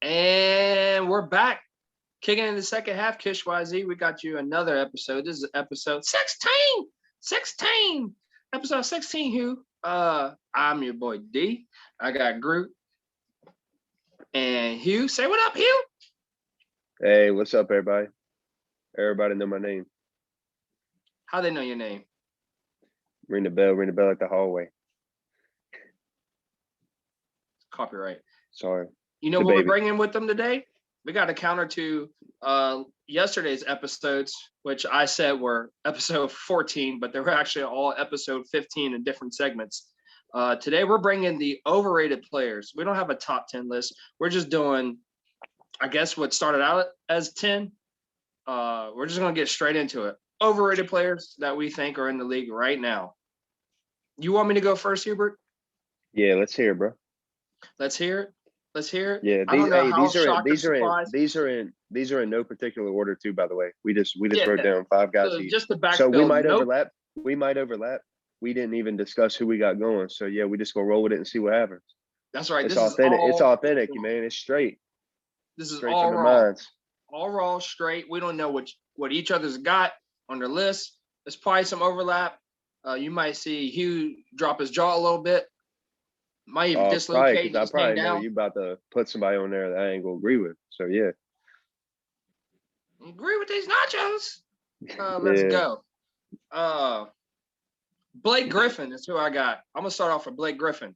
And we're back. Kicking in the second half, Kish YZ. We got you another episode. This is episode 16. 16. Episode 16, Hugh. I'm your boy D. I got Groot. And Hugh. Say what up, Hugh. Hey, what's up, everybody? Everybody know my name. How they know your name? Ring the bell at the hallway. Copyright. Sorry. You know what we're bringing with them today? We got a counter to yesterday's episodes, which I said were episode 14, but they were actually all episode 15 in different segments. Today, we're bringing the overrated players. We don't have a top 10 list. We're just doing, I guess, what started out as 10. We're just going to get straight into it. Overrated players that we think are in the league right now. You want me to go first, Hubert? Yeah, let's hear it, bro. Let's hear it. Let's hear it. Yeah, these are in no particular order too, by the way. We just wrote down 5 guys each. Just to backfill. So we might overlap. We might overlap. We didn't even discuss who we got going. So yeah, we just gonna roll with it and see what happens. That's right. It's authentic. It's authentic, man. It's straight. This is straight all from the raw. minds. All raw, straight. We don't know what each other's got on their list. There's probably some overlap. You might see Hugh drop his jaw a little bit. Might even dislocate. I probably know you about to put somebody on there that I ain't gonna agree with. So yeah. Agree with these nachos. Let's go. Blake Griffin is who I got. I'm gonna start off with Blake Griffin.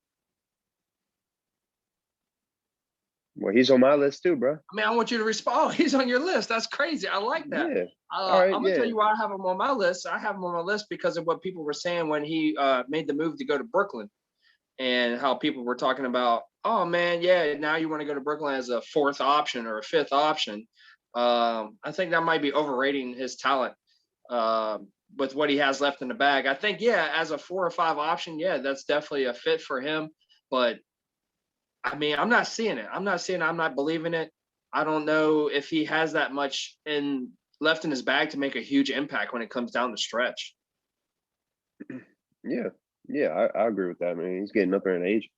Well, he's on my list too, bro. I mean, I want you to respond. Oh, he's on your list. That's crazy. I like that. Yeah. I'm gonna tell you why I have him on my list. I have him on my list because of what people were saying when he made the move to go to Brooklyn, and how people were talking about, oh man, yeah, now you want to go to Brooklyn as a 4th option or a 5th option. I think that might be overrating his talent with what he has left in the bag. I think, yeah, as a 4 or 5 option, yeah, that's definitely a fit for him. But I mean, I'm not seeing it. I'm not believing it. I don't know if he has that much left in his bag to make a huge impact when it comes down the stretch. Yeah, I agree with that, man. He's getting up there in age.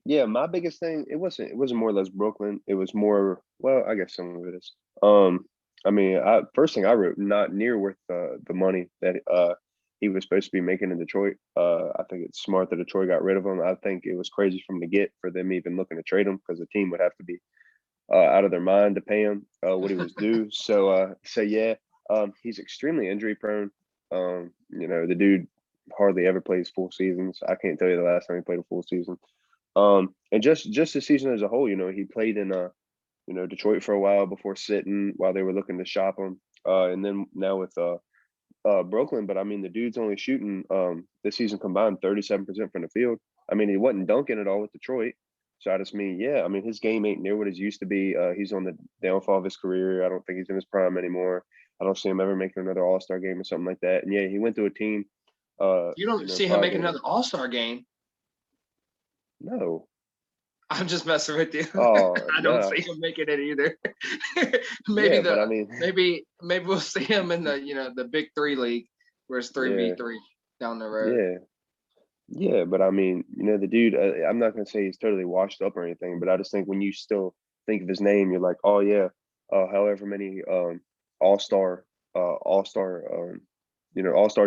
Yeah, my biggest thing, it wasn't more or less Brooklyn. It was more, well, I guess some of it is. I mean, first thing I wrote, not near worth the money that he was supposed to be making in Detroit. I think it's smart that Detroit got rid of him. I think it was crazy from the get for them even looking to trade him, because the team would have to be out of their mind to pay him what he was due. So yeah, he's extremely injury prone. The dude hardly ever plays full seasons. I can't tell you the last time he played a full season. And just the season as a whole, he played in Detroit for a while before sitting while they were looking to shop him. And then now with Brooklyn, but I mean the dude's only shooting this season combined 37% from the field. I mean, he wasn't dunking at all with Detroit. So I just mean, yeah, I mean his game ain't near what it used to be. He's on the downfall of his career. I don't think he's in his prime anymore. I don't see him ever making another All-Star game or something like that. And yeah, he went to a team. You don't see him making another All-Star game? No. I'm just messing with you. Oh, I don't see him making it either. Maybe we'll see him in the Big 3 league where it's 3v3 down the road. Yeah, but I mean, the dude, I'm not going to say he's totally washed up or anything, but I just think when you still think of his name, you're like, oh yeah, however many all-star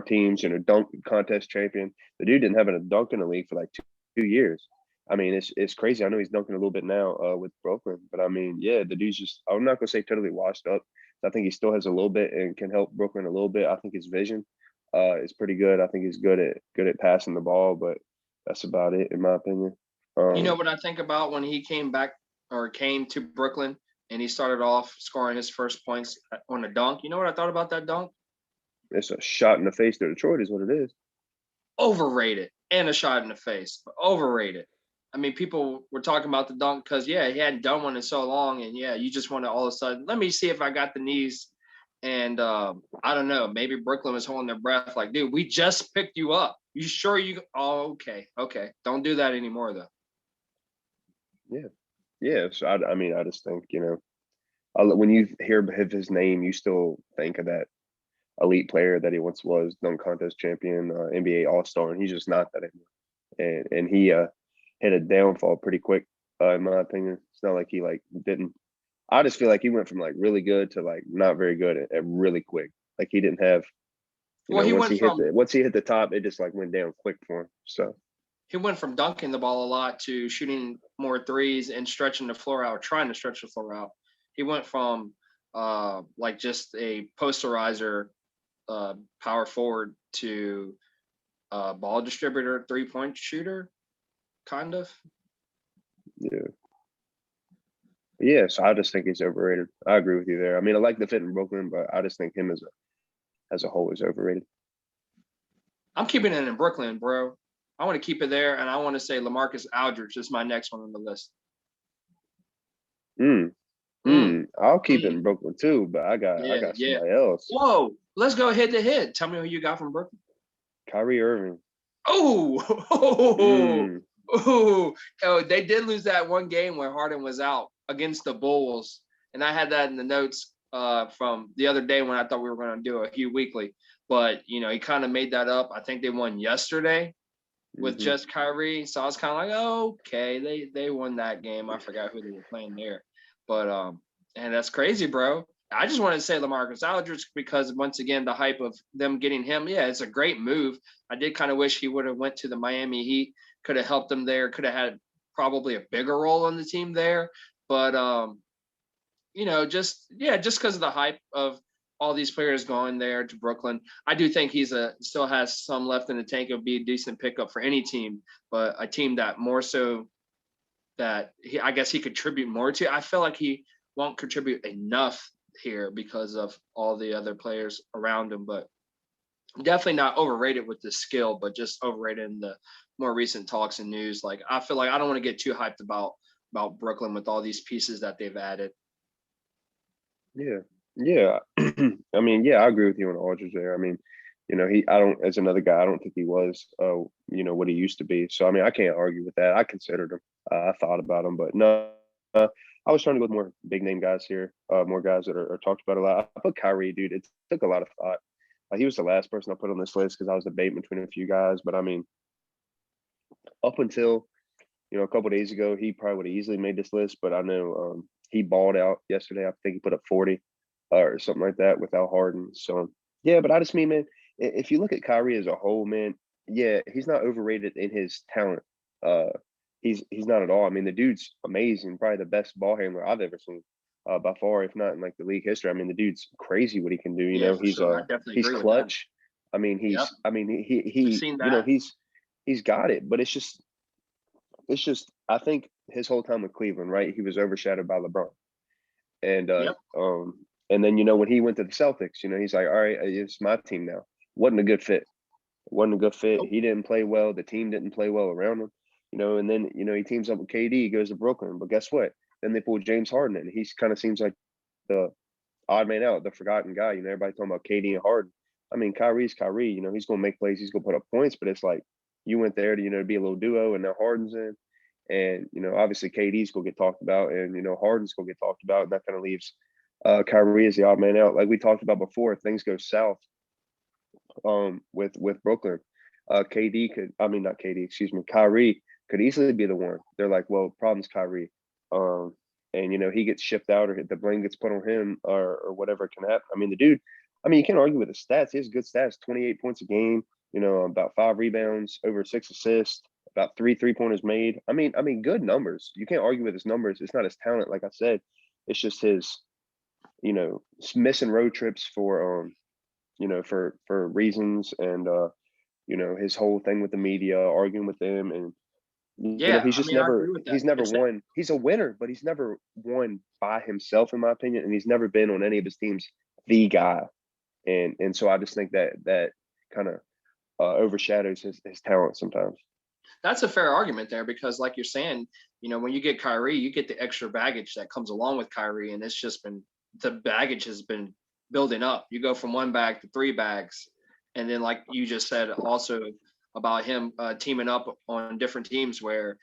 teams, dunk contest champion. The dude didn't have a dunk in the league for like 2 years. I mean, it's crazy. I know he's dunking a little bit now with Brooklyn, but I mean, yeah, the dude's just, I'm not going to say totally washed up. I think he still has a little bit and can help Brooklyn a little bit. I think his vision is pretty good. I think he's good at passing the ball, but that's about it in my opinion. You know what I think about when he came to Brooklyn and he started off scoring his first points on a dunk? You know what I thought about that dunk? It's a shot in the face to Detroit is what it is. Overrated and a shot in the face. Overrated. I mean, people were talking about the dunk because, yeah, he hadn't done one in so long. And, yeah, you just want to all of a sudden, let me see if I got the knees. And I don't know, maybe Brooklyn was holding their breath like, dude, we just picked you up. You sure you – oh, okay. Don't do that anymore, though. Yeah. So, I just think, when you hear his name, you still think of that elite player that he once was, dunk contest champion, NBA All-Star, and he's just not that anymore. And he hit a downfall pretty quick in my opinion. It's not like he like didn't. I just feel like he went from like really good to like not very good at really quick. Like he didn't have, Well, once he hit the top, it just like went down quick for him. So he went from dunking the ball a lot to shooting more threes and stretching the floor out, trying to stretch the floor out. He went from like just a posterizer power forward to ball distributor, 3-point shooter, kind of. yeah. Yeah, so I just think he's overrated. I agree with you there. I mean, I like the fit in Brooklyn, but I just think him as a whole is overrated. I'm keeping it in Brooklyn, bro. I want to keep it there, and I want to say LaMarcus Aldridge is my next one on the list. I'll keep it in Brooklyn too, but I got somebody else. Whoa, let's go head to head. Tell me who you got from Brooklyn. Kyrie Irving. Oh, they did lose that one game where Harden was out against the Bulls, and I had that in the notes from the other day when I thought we were going to do a Hugh Weekly, but he kind of made that up. I think they won yesterday with just Kyrie, so I was kind of like, oh, okay, they won that game. I forgot who they were playing there, but and that's crazy, bro. I just wanted to say LaMarcus Aldridge because once again the hype of them getting him, yeah, it's a great move. I did kind of wish he would have went to the Miami Heat, could have helped them there, could have had probably a bigger role on the team there, but just because of the hype of all these players going there to Brooklyn, I do think he's still has some left in the tank. It'll be a decent pickup for any team, but a team that more so that I guess he contribute more to. I feel like he won't contribute enough here because of all the other players around him, but definitely not overrated with the skill, but just overrated in the more recent talks and news. Like I feel like I don't want to get too hyped about Brooklyn with all these pieces that they've added. Yeah. I mean, yeah, I agree with you on Aldridge there. I mean, I don't, as another guy, I don't think he was, what he used to be. So, I mean, I can't argue with that. I considered him. I thought about him, but no, I was trying to go with more big name guys here, more guys that are talked about a lot. I put Kyrie, dude. It took a lot of thought. He was the last person I put on this list because I was debating between a few guys. But I mean, up until a couple days ago, he probably would have easily made this list. But I know he balled out yesterday. I think he put up 40 or something like that without Harden. So yeah, but I just mean, man, if you look at Kyrie as a whole, man, yeah, he's not overrated in his talent. He's not at all. I mean, the dude's amazing, probably the best ball handler I've ever seen, by far, if not in like the league history. I mean, the dude's cray what he can do. Yeah, for sure. I definitely he's agree clutch. with that. I mean, Yep. We've seen that. He's got it, but it's just I think his whole time with Cleveland, right? He was overshadowed by LeBron. And Yep. and then when he went to the Celtics, he's like, all right, it's my team now. Wasn't a good fit. Wasn't a good fit. Nope. He didn't play well. The team didn't play well around him. And then he teams up with KD, he goes to Brooklyn. But guess what? Then they pull James Harden in. He kind of seems like the odd man out, the forgotten guy. Everybody talking about KD and Harden. I mean, Kyrie's Kyrie. He's gonna make plays, he's gonna put up points, but it's like you went there to be a little duo, and now Harden's in. And obviously KD's gonna get talked about, and Harden's gonna get talked about, and that kind of leaves Kyrie as the odd man out. Like we talked about before, if things go south with Brooklyn, KD could, I mean not KD, excuse me, Kyrie could easily be the one. They're like, well, problem's Kyrie. And he gets shipped out, or the blame gets put on him, or whatever can happen. I mean, the dude, you can't argue with his stats. He has good stats, 28 points a game, about 5 rebounds, over 6 assists, about 3 3-pointers made. I mean, good numbers. You can't argue with his numbers. It's not his talent, like I said. It's just his, missing road trips for for reasons, and his whole thing with the media, arguing with them, and Yeah. he's just I agree with that. he's never won. He's a winner, but he's never won by himself, in my opinion, and he's never been on any of his teams the guy. And so I just think that kind of overshadows his talent sometimes. That's a fair argument there because, like you're saying, when you get Kyrie, you get the extra baggage that comes along with Kyrie, and it's just been the baggage has been building up. You go from 1 bag to 3 bags, and then like you just said, also about him teaming up on different teams where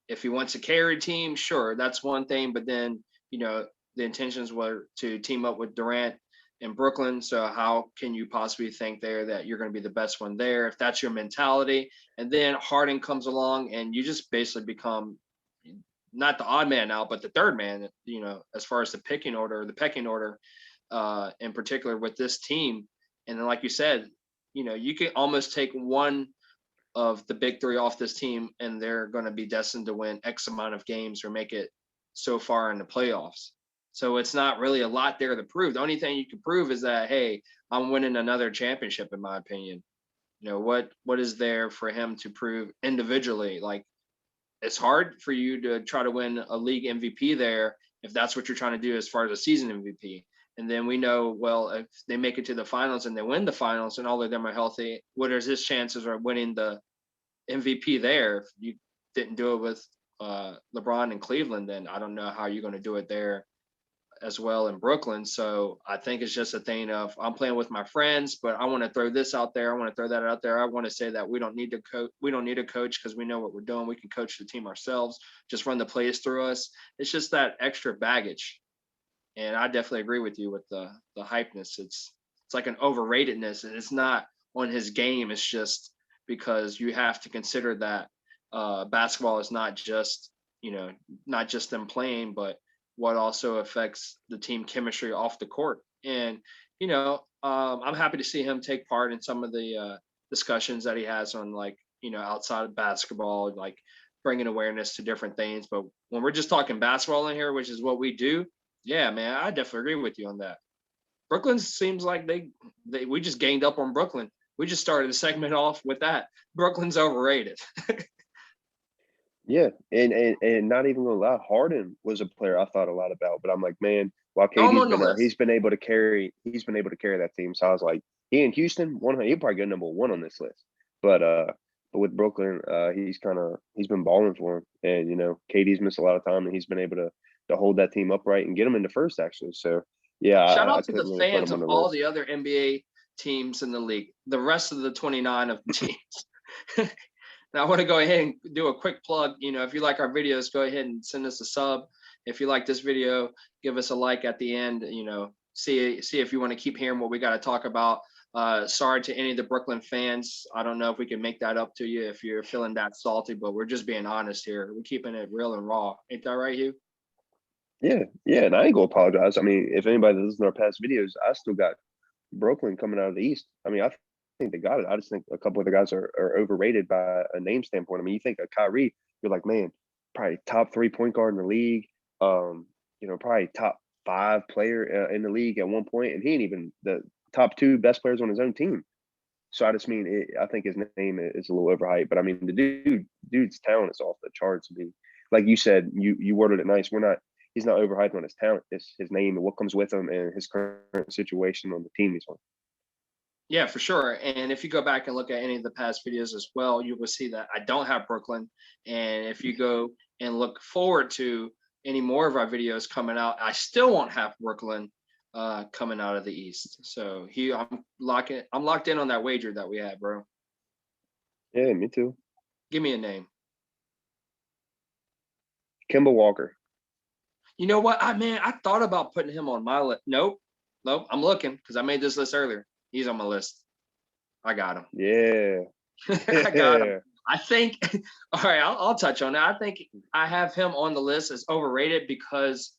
if he wants to carry a team, sure, that's one thing, but then the intentions were to team up with Durant in Brooklyn. So how can you possibly think there that you're going to be the best one there if that's your mentality? And then Harden comes along and you just basically become not the odd man out, but the third man, as far as the pecking order, in particular with this team. And then, like you said, you can almost take one of the big three off this team and they're going to be destined to win X amount of games or make it so far in the playoffs. So it's not really a lot there to prove. The only thing you can prove is that, hey, I'm winning another championship, in my opinion. What is there for him to prove individually? Like, it's hard for you to try to win a league MVP there if that's what you're trying to do as far as a season MVP. And then we know, well, if they make it to the finals and they win the finals and all of them are healthy, what is his chances of winning the MVP there? If you didn't do it with LeBron in Cleveland, then I don't know how you're going to do it there as well in Brooklyn. So I think it's just a thing of, I'm playing with my friends, but I want to throw this out there. I want to throw that out there. I want to say that we don't need to coach. We don't need a coach because we know what we're doing. We can coach the team ourselves, just run the plays through us. It's just that extra baggage. And I definitely agree with you with the hypeness. It's like an overratedness, and it's not on his game. It's just because you have to consider that basketball is not just them playing, but what also affects the team chemistry off the court. And I'm happy to see him take part in some of the discussions that he has on, like, outside of basketball, like bringing awareness to different things. But when we're just talking basketball in here, which is what we do, yeah, man, I definitely agree with you on that. Brooklyn seems like we just gained up on Brooklyn. We just started the segment off with that. Brooklyn's overrated. Yeah, and not even gonna lie, Harden was a player I thought a lot about, but I'm like, man, while Throw him KD's on the been out, list. he's been able to carry that team. So I was like, he in Houston, he'll probably go number one on this list. But with Brooklyn, he's been balling for him, and KD's missed a lot of time, and he's been able to hold that team upright and get them into first actually. So yeah, Shout I out to the couldn't really put fans him on of the all list. the other NBA teams in the league, the rest of the 29 of the teams. Now, I want to go ahead and do a quick plug. If you like our videos, go ahead and send us a sub. If you like this video, give us a like at the end. See if you want to keep hearing what we got to talk about. Sorry to any of the Brooklyn fans. I don't know if we can make that up to you if you're feeling that salty, but we're just being honest here. We're keeping it real and raw. Ain't that right, Hugh? Yeah, and I ain't gonna apologize. I mean, if anybody listens to our past videos, I still got Brooklyn coming out of the East. I mean, I think they got it. I just think a couple of the guys are overrated by a name standpoint. I mean, you think of Kyrie, you're like, man, probably top 3 point guard in the league. Probably top 5 player in the league at one point, and he ain't even the top 2 best players on his own team. So I just mean, I think his name is a little overhyped. But I mean, the dude's talent is off the charts. I mean, like you said, you worded it nice. He's not overhyped on his talent. It's his name and what comes with him and his current situation on the team he's on. Yeah, for sure. And if you go back and look at any of the past videos as well, you will see that I don't have Brooklyn. And if you go and look forward to any more of our videos coming out, I still won't have Brooklyn coming out of the East. So I'm locked in on that wager that we had, bro. Yeah, me too. Give me a name. Kemba Walker. You know what? I thought about putting him on my list. Nope. I'm looking because I made this list earlier. He's on my list. I got him. Yeah. I got him. I think, all right, I'll touch on that. I think I have him on the list as overrated because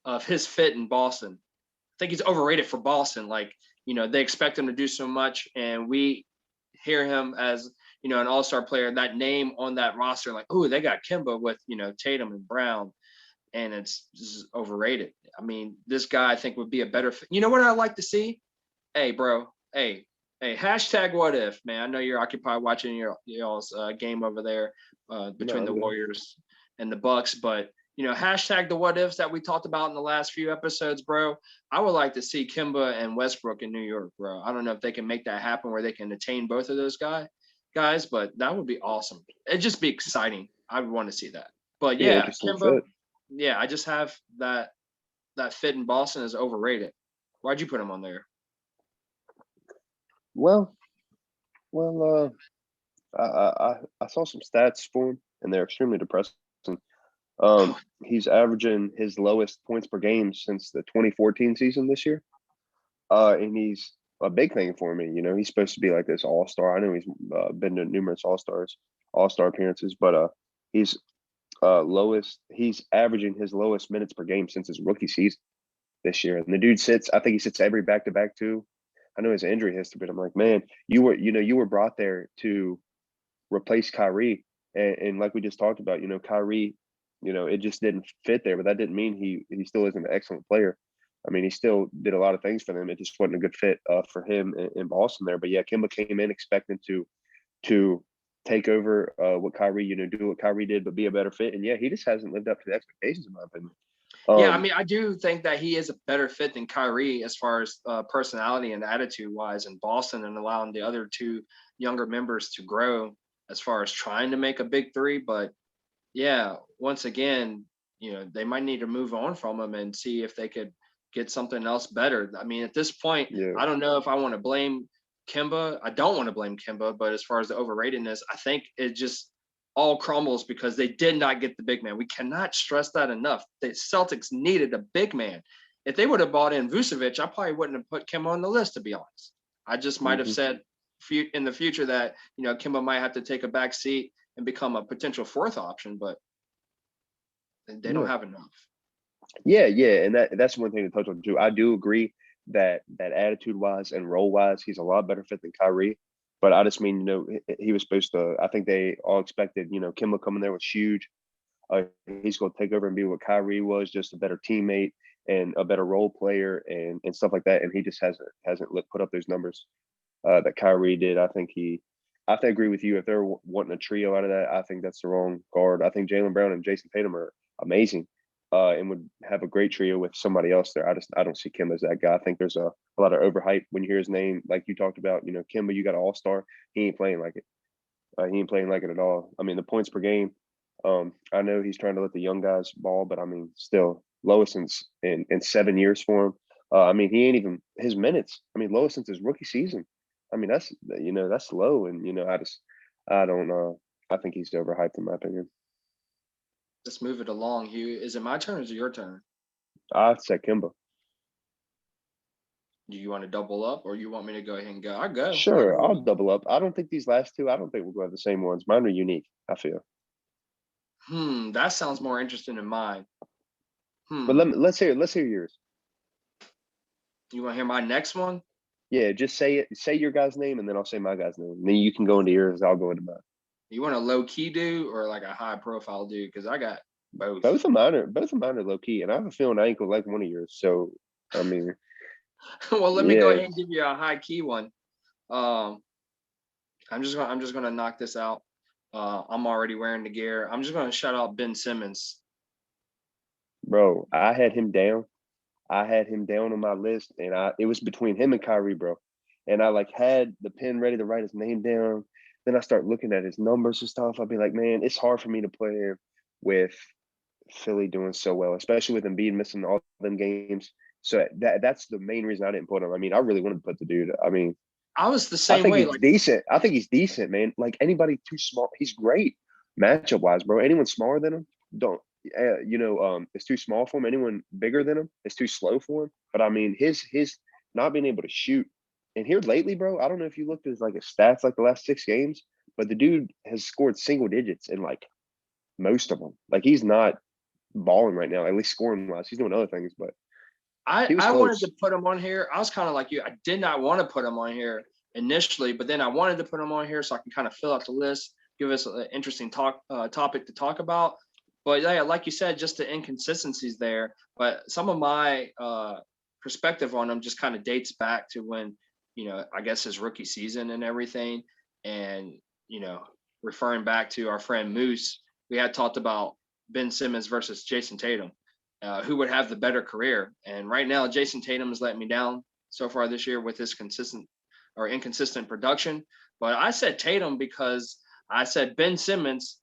of his fit in Boston. I think he's overrated for Boston. Like, they expect him to do so much, and we hear him as, an all-star player, that name on that roster, like, oh, they got Kemba with, Tatum and Brown, and it's just overrated. I mean, this guy I think would be a better fit. You know what I'd like to see? Hey, bro. Hey, hashtag what if, man. I know you're occupied watching y'all's game over there between the Warriors and the Bucks, but hashtag the what ifs that we talked about in the last few episodes, bro. I would like to see Kemba and Westbrook in New York, bro. I don't know if they can make that happen where they can attain both of those guys, but that would be awesome. It'd just be exciting. I would want to see that. But yeah, interesting Kemba. fit. Yeah, I just have that fit in Boston is overrated. Why'd you put him on there? Well, I saw some stats for him, and they're extremely depressing. He's averaging his lowest points per game since the 2014 season this year. And he's a big thing for me. He's supposed to be like this all-star. I know he's been to numerous all-star appearances, but he's lowest. He's averaging his lowest minutes per game since his rookie season this year. And the dude sits. I think he sits every back to back too. I know his injury history, but I'm like, man, you were brought there to replace Kyrie, and like we just talked about, Kyrie, it just didn't fit there. But that didn't mean he still isn't an excellent player. I mean, he still did a lot of things for them. It just wasn't a good fit for him in Boston there. But yeah, Kemba came in expecting to take over what Kyrie, do what Kyrie did, but be a better fit. And yeah, he just hasn't lived up to the expectations, in my opinion. Yeah, I mean, I do think that he is a better fit than Kyrie as far as personality and attitude wise in Boston, and allowing the other two younger members to grow as far as trying to make a big three. But yeah, once again, they might need to move on from him and see if they could get something else better. I mean, at this point, Yeah. I don't know if I want to blame Kemba. I don't want to blame Kemba, but as far as the overratedness, I think it just all crumbles because they did not get the big man. We cannot stress that enough. The Celtics needed a big man. If they would have bought in Vucevic, I probably wouldn't have put Kemba on the list, to be honest. I just might have said in the future that, Kemba might have to take a back seat and become a potential fourth option, but they don't have enough. Yeah, and that's one thing to touch on too. I do agree that attitude wise and role wise, he's a lot better fit than Kyrie. But I just mean, he was supposed to. I think they all expected, Kemba coming there was huge. He's going to take over and be what Kyrie was, just a better teammate and a better role player and stuff like that. And he just hasn't put up those numbers that Kyrie did. I agree with you. If they're wanting a trio out of that, I think that's the wrong guard. I think Jaylen Brown and Jason Tatum are amazing and would have a great trio with somebody else there. I don't see Kim as that guy. I think there's a lot of overhype when you hear his name, like you talked about. Kimba, you got an all-star. He ain't playing like it. He ain't playing like it at all. I mean, the points per game. I know he's trying to let the young guys ball, but I mean, still lowest in 7 years for him. I mean, he ain't even his minutes. I mean, lowest since his rookie season. I mean, that's low, and I don't know. I think he's overhyped in my opinion. Let's move it along, Hugh. Is it my turn or is it your turn? I'd say Kimba. Do you want to double up or you want me to go ahead and go? I'll go. Sure, I'll double up. I don't think these last two, I don't think we'll go have the same ones. Mine are unique, I feel. That sounds more interesting than mine. But let's hear yours. You want to hear my next one? Yeah, just say it. Say your guy's name, and then I'll say my guy's name. And then you can go into yours. I'll go into mine. You want a low key dude or like a high profile dude? Because I got both. Both of mine are low key, and I have a feeling I ain't gonna like one of yours. So, I mean, well, let me go ahead and give you a high key one. I'm just gonna knock this out. I'm already wearing the gear. I'm just gonna shout out Ben Simmons. Bro, I had him down. On my list, and it was between him and Kyrie, bro. And I had the pen ready to write his name down. Then I start looking at his numbers and stuff. I'd be like, man, it's hard for me to play him with Philly doing so well, especially with Embiid missing all them games. So that's the main reason I didn't put him. I mean, I really wanted to put the dude. I mean, I was the same way. He's decent. I think he's decent, man. Like anybody too small, he's great matchup wise, bro. Anyone smaller than him, don't. It's too small for him. Anyone bigger than him, it's too slow for him. But I mean, his not being able to shoot. And here lately, bro, I don't know if you looked at his stats the last 6 games, but the dude has scored single digits in most of them. He's not balling right now, at least scoring wise. He's doing other things, but I wanted to put him on here. I was kind of like you. I did not want to put him on here initially, but then I wanted to put him on here so I can kind of fill out the list, give us an interesting topic to talk about. But yeah, like you said, just the inconsistencies there. But some of my perspective on him just kind of dates back to when, I guess his rookie season and everything. And, referring back to our friend Moose, we had talked about Ben Simmons versus Jason Tatum, who would have the better career. And right now, Jason Tatum has let me down so far this year with his inconsistent production. But I said Tatum because I said Ben Simmons,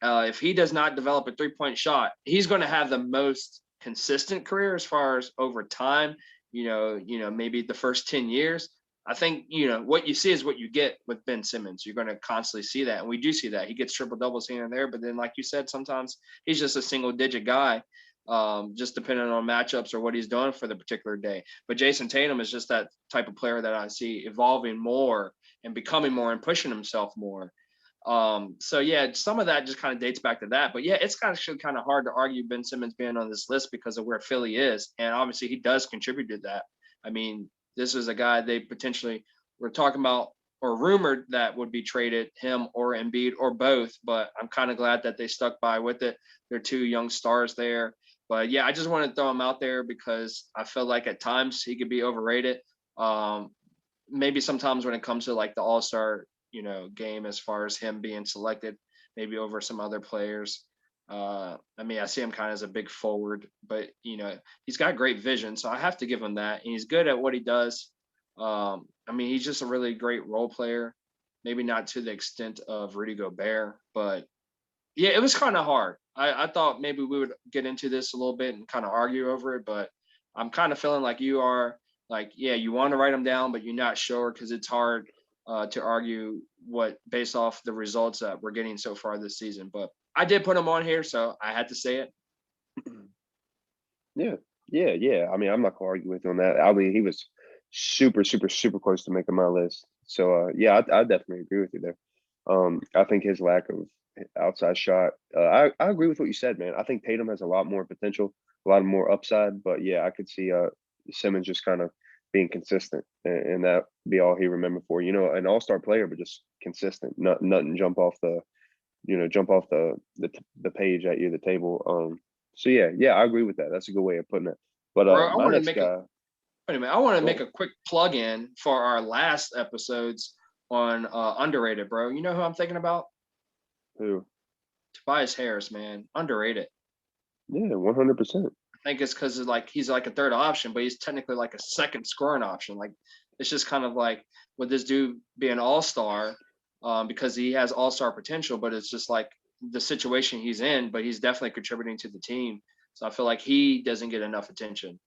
if he does not develop a 3-point shot, he's going to have the most consistent career as far as over time, maybe the first 10 years. I think, what you see is what you get with Ben Simmons. You're going to constantly see that. And we do see that. He gets triple doubles here and there. But then, like you said, sometimes he's just a single digit guy, just depending on matchups or what he's doing for the particular day. But Jason Tatum is just that type of player that I see evolving more and becoming more and pushing himself more. So yeah, some of that just kind of dates back to that. But yeah, it's actually kind of hard to argue Ben Simmons being on this list because of where Philly is. And obviously he does contribute to that. I mean, this is a guy they potentially were talking about or rumored that would be traded, him or Embiid or both. But I'm kind of glad that they stuck by with it. They're two young stars there. But yeah, I just want to throw him out there because I feel like at times he could be overrated. Um, Maybe sometimes when it comes to like the all-star, game as far as him being selected, maybe over some other players. I mean, I see him kind of as a big forward, but he's got great vision, so I have to give him that. And he's good at what he does. I mean, he's just a really great role player. Maybe not to the extent of Rudy Gobert, but yeah, it was kind of hard. I thought maybe we would get into this a little bit and kind of argue over it, but I'm kind of feeling like you are. Like, yeah, you want to write them down, but you're not sure because it's hard to argue what based off the results that we're getting so far this season. But I did put him on here, so I had to say it. Yeah, yeah. I mean, I'm not gonna argue with you on that. I mean, he was super, super, super close to making my list. So yeah, I definitely agree with you there. I think his lack of outside shot. I agree with what you said, man. I think Tatum has a lot more potential, a lot more upside. But yeah, I could see Simmons just kind of being consistent, and that be all he remembered for. An all-star player, but just consistent. Nothing jump off the page at you, the table. So yeah, I agree with that. That's a good way of putting it. But Bro, I my want to next make a guy, wait a minute. I want to go make on. a quick plug in for our last episodes on underrated, bro. You know who I'm thinking about? Who? Tobias Harris, man, underrated. Yeah, 100%. I think it's because like he's like a third option, but he's technically like a second scoring option. Like it's just kind of like would this dude be an all star because he has all star potential, but it's just like the situation he's in, but he's definitely contributing to the team. So I feel like he doesn't get enough attention.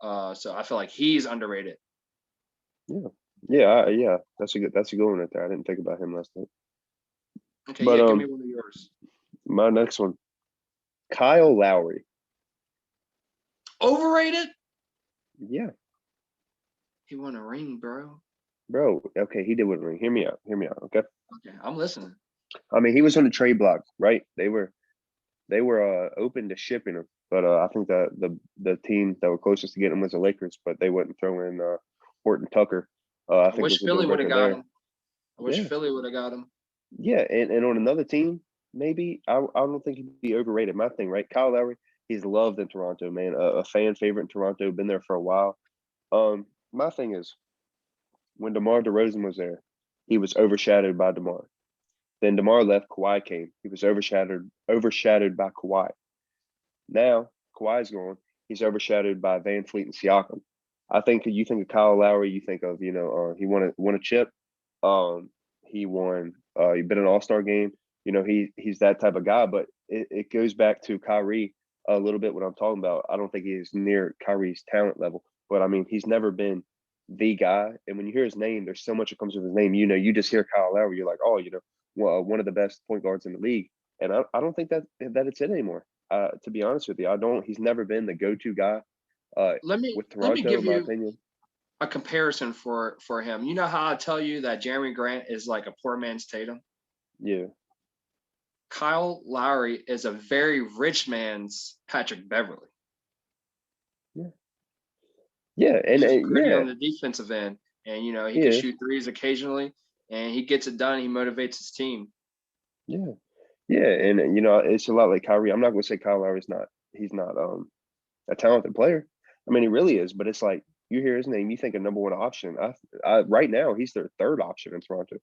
So I feel like he's underrated. Yeah, yeah. That's a good one right there. I didn't think about him last night. Okay, But yeah, give me one of yours. my next one, Kyle Lowry. Overrated? Yeah, He won a ring, bro. bro. Okay, he did win a ring. Hear me out. Hear me out. Okay. Okay, I'm listening. I mean, he was on the trade block, right? They were open to shipping him, but I think that the team that were closest to getting him was the Lakers, but they wouldn't throw in Horton Tucker. I I think wish was a Philly deal would have breaker got there. him. I wish Yeah, Philly would have got him. yeah, and on another team, maybe I don't think he'd be overrated. My thing, right? Kyle Lowry, he's loved in Toronto, man. A fan favorite in Toronto, been there for a while. My thing is when DeMar DeRozan was there, he was overshadowed by DeMar. Then DeMar left, Kawhi came. He was overshadowed by Kawhi. Now Kawhi's gone. He's overshadowed by Van Fleet and Siakam. I think you think of Kyle Lowry, you think of he won a chip. He won. He been an All Star game. He's that type of guy. But it goes back to Kyrie a little bit. What I'm talking about. I don't think he's near Kyrie's talent level. But I mean, he's never been the guy. And when you hear his name, there's so much that comes with his name. You just hear Kyle Lowry, you're like, oh, well, one of the best point guards in the league. And I don't think that it's it anymore. To be honest with you, I don't. He's never been the go-to guy with Let me Toronto, give in my you opinion. a comparison for him. You know how I tell you that Jeremy Grant is like a poor man's Tatum? Yeah, Kyle Lowry is a very rich man's Patrick Beverly. yeah, yeah, He's gritty yeah, on the defensive end, and he can yeah, shoot threes occasionally, and he gets it done. He motivates his team. yeah, yeah. And it's a lot like Kyrie. I'm not going to say Kyle Lowry's not. He's not a talented player. I mean, he really is. But it's like you hear his name, you think a number one option. Right now he's their third option in Toronto,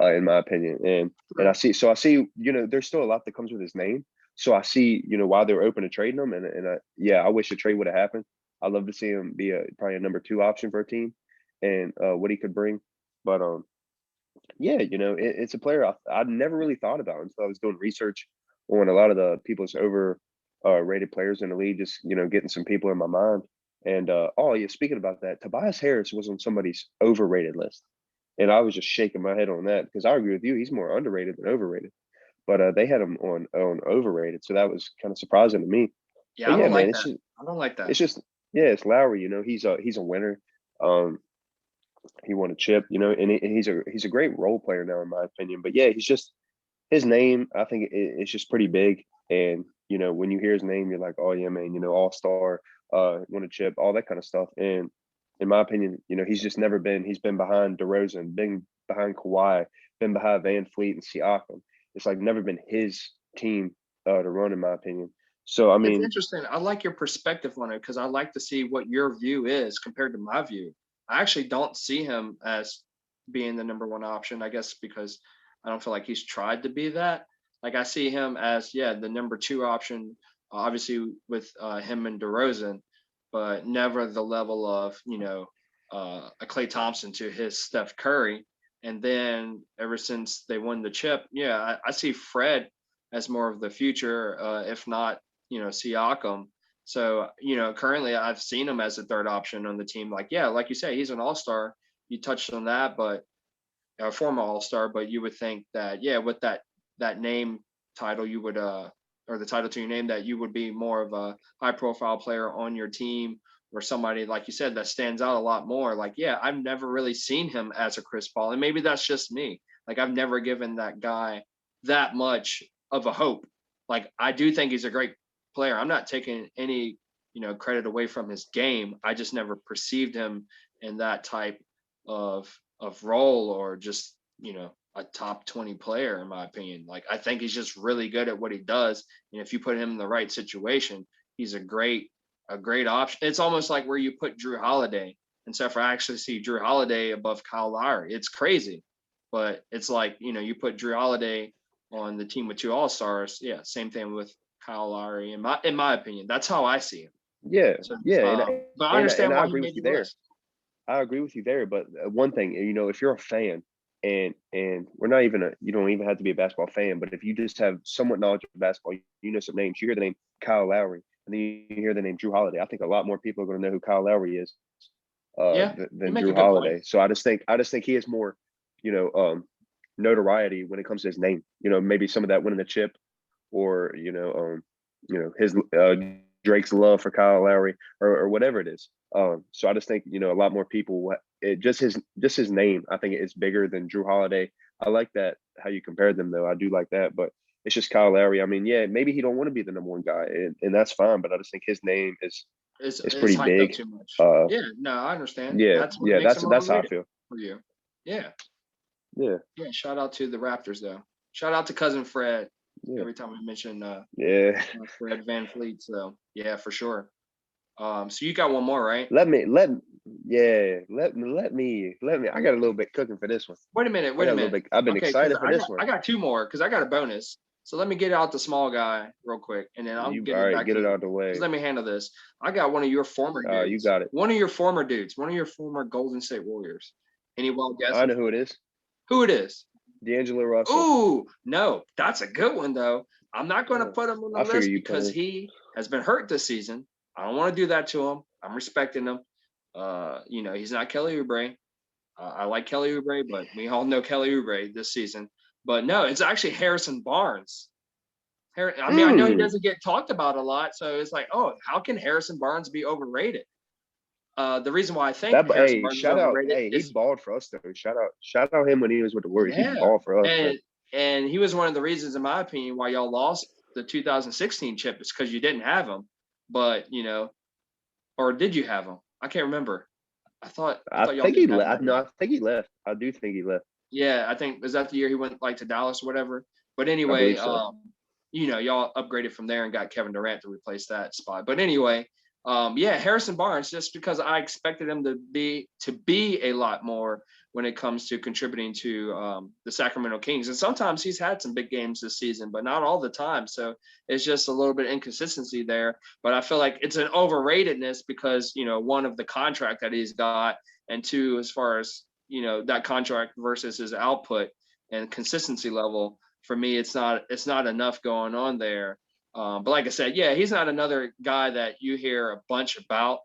in my opinion. And I see, there's still a lot that comes with his name. So I see, why they're open to trading him. Yeah, I wish a trade would have happened. I'd love to see him be probably a number two option for a team and what he could bring. But yeah, it's a player I never really thought about until I was doing research on a lot of the people's over rated players in the league, just getting some people in my mind. And oh yeah, speaking about that, Tobias Harris was on somebody's overrated list. And I was just shaking my head on that because I agree with you. He's more underrated than overrated. But they had him on overrated, so that was kind of surprising to me. Yeah, But I yeah, don't man, like it's that. just I don't like that. it's just yeah, it's Lowry. He's a winner. Um, he won a chip. And he's a great role player now, in my opinion. But yeah, he's just his name, I think it's just pretty big. And, when you hear his name, you're like, oh yeah, man, all-star, won a chip, all that kind of stuff. And in my opinion, he's just never he's been behind DeRozan, been behind Kawhi, been behind Van Fleet and Siakam. It's like never been his team to run, in my opinion. So, I It's mean, interesting. I like your perspective on it because I like to see what your view is compared to my view. I actually don't see him as being the number one option, I guess, because I don't feel like he's tried to be that. Like I see him as, yeah, the number two option, obviously with him and DeRozan, but never the level of, a Klay Thompson to his Steph Curry. And then ever since they won the chip, yeah, I see Fred as more of the future, if not, Siakam. So, currently I've seen him as a third option on the team. Like, yeah, like you say, he's an all-star. You touched on that, but a former all-star, but you would think that, yeah, with that name title, you would or the title to your name, that you would be more of a high-profile player on your team, or somebody, like you said, that stands out a lot more. Like, yeah, I've never really seen him as a Chris Paul, and maybe that's just me. Like, I've never given that guy that much of a hope. Like, I do think he's a great player. I'm not taking any, credit away from his game. I just never perceived him in that type of role, or just, a top 20 player, in my opinion. Like, I think he's just really good at what he does. And if you put him in the right situation, he's a great option. It's almost like where you put Drew Holiday. And so if I actually see Drew Holiday above Kyle Lowry, it's crazy. But it's like, you put Drew Holiday on the team with two all-stars. Yeah, same thing with Kyle Lowry, in my opinion. That's how I see him. yeah, So, yeah, but I and understand I why he agree with made you the there. list. I agree with you there. But one thing, if you're a fan, and we're not even you don't even have to be a basketball fan, but if you just have somewhat knowledge of basketball, you know some names. You hear the name Kyle Lowry, and then you hear the name Drew Holiday. I think a lot more people are going to know who Kyle Lowry is Yeah, you than make a Drew good point. Holiday. So I just think he has more, notoriety when it comes to his name. Maybe some of that winning the chip, or his Drake's love for Kyle Lowry, or whatever it is. So I just think a lot more people. Just his name, I think, is bigger than Drew Holiday. I like that how you compared them, though. I do like that, but it's just Kyle Lowry. I mean, yeah, maybe he don't want to be the number one guy, and that's fine. But I just think his name is It's pretty hyped up big. too much. Uh, Yeah, no, I understand. yeah, That's what yeah, makes him that's how I overrated feel. for you. Yeah. Yeah, Yeah. Shout out to the Raptors, though. Shout out to cousin Fred. yeah, Every time we mention yeah. Fred Van Fleet. So yeah, for sure. So you got one more, right? Yeah, let me. I got a little bit cooking for this one. Wait a minute. I Wait got a a little minute. bit. I've been Okay, because excited for this one. I got two more because I got a bonus. So let me get out the small guy real quick, and then I'll You give all it right? back to Get it you. out of the Just way. let me handle this. I got one of your former You dudes. got it. One of your former dudes. One of your former Golden State Warriors. Any wild I know guesses? who it is. Who it is? D'Angelo Russell. Ooh, no, that's a good one though. I'm not going to Yeah. put him on the I figure list you put because him. he has been hurt this season. I don't want to do that to him. I'm respecting him. He's not Kelly Oubre. I like Kelly Oubre, but we all know Kelly Oubre this season. But no, it's actually Harrison Barnes. I mean, I know he Mm, doesn't get talked about a lot, so it's like, oh, how can Harrison Barnes be overrated? The reason why I think Harrison hey, Barnes is shout out. overrated Hey, he is, balled for us though. Shout out him when he was with the Warriors. He yeah, balled for us, man. and he was one of the reasons, in my opinion, why y'all lost the 2016 chip, is because you didn't have him. But or did you have him? I can't remember. I I thought y'all think he didn't have him left. that No, year. I think he left. I do think he left. Yeah, I think, was that the year he went like to Dallas or whatever. But I anyway, believe so. y'all upgraded from there and got Kevin Durant to replace that spot. But anyway, yeah, Harrison Barnes, just because I expected him to be a lot more when it comes to contributing to the Sacramento Kings. And sometimes he's had some big games this season, but not all the time. So it's just a little bit of inconsistency there. But I feel like it's an overratedness because, one, of the contract that he's got, and two, as far as, that contract versus his output and consistency level. For me, it's not enough going on there. But like I said, yeah, he's not another guy that you hear a bunch about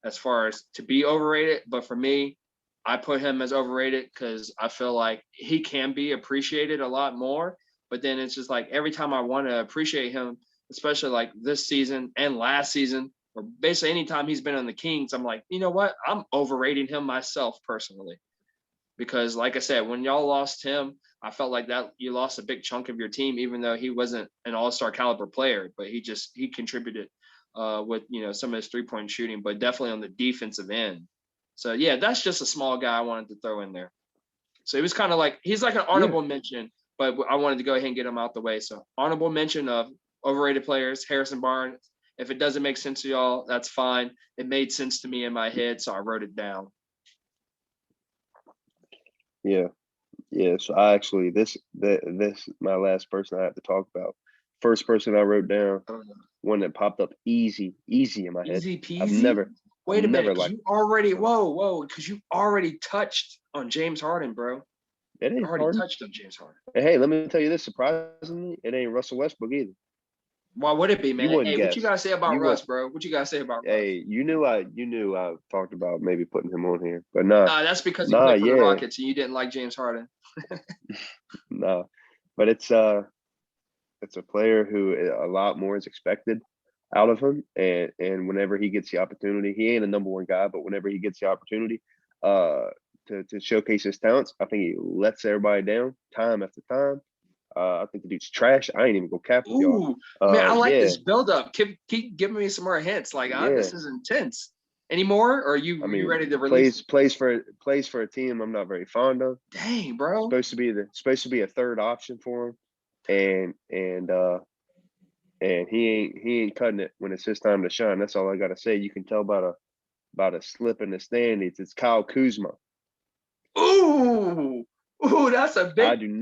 as far as to be overrated. But for me, I put him as overrated because I feel like he can be appreciated a lot more. But then it's just like every time I want to appreciate him, especially like this season and last season, or basically anytime he's been on the Kings, I'm like, you know what? I'm overrating him myself personally. because like I said, when y'all lost him, I felt like that you lost a big chunk of your team, even though he wasn't an all-star caliber player, but he contributed with some of his three-point shooting, but definitely on the defensive end. So yeah, that's just a small guy I wanted to throw in there. So he was kind of like he's like an honorable mention, but I wanted to go ahead and get him out the way. So honorable mention of overrated players, Harrison Barnes. If it doesn't make sense to y'all, that's fine. It made sense to me in my head, so I wrote it down. Yeah. Yeah. So I actually this my last person I have to talk about. First person I wrote down, one that popped up easy in my head. Easy peasy. I've never Wait a minute, like you already because you already touched on James Harden, bro. it ain't Already Harden. touched on James Harden. Hey, let me tell you this. Surprisingly, it ain't Russell Westbrook either. Why would it be, man? You wouldn't Hey, guess. what you gotta say about Russ, bro? What you gotta say about Russ? Hey, you knew I talked about maybe putting him on here, but nah. That's because you played for the Rockets and you didn't like James Harden. No, but it's a player who a lot more is expected out of him, and whenever he gets the opportunity, he ain't a number one guy, but whenever he gets the opportunity, to showcase his talents, I think he lets everybody down time after time. I think the dude's trash. I ain't even go cap with y'all. Man, I like this build-up. Keep giving me some more hints. Like, this is intense. Any more? Or are you ready to release? Plays for a team I'm not very fond of. Dang, bro. Supposed to be a third option for him, and he ain't cutting it when it's his time to shine. That's all I gotta say. You can tell about a slip in the standings. It's Kyle Kuzma. Ooh, that's a big. I didn't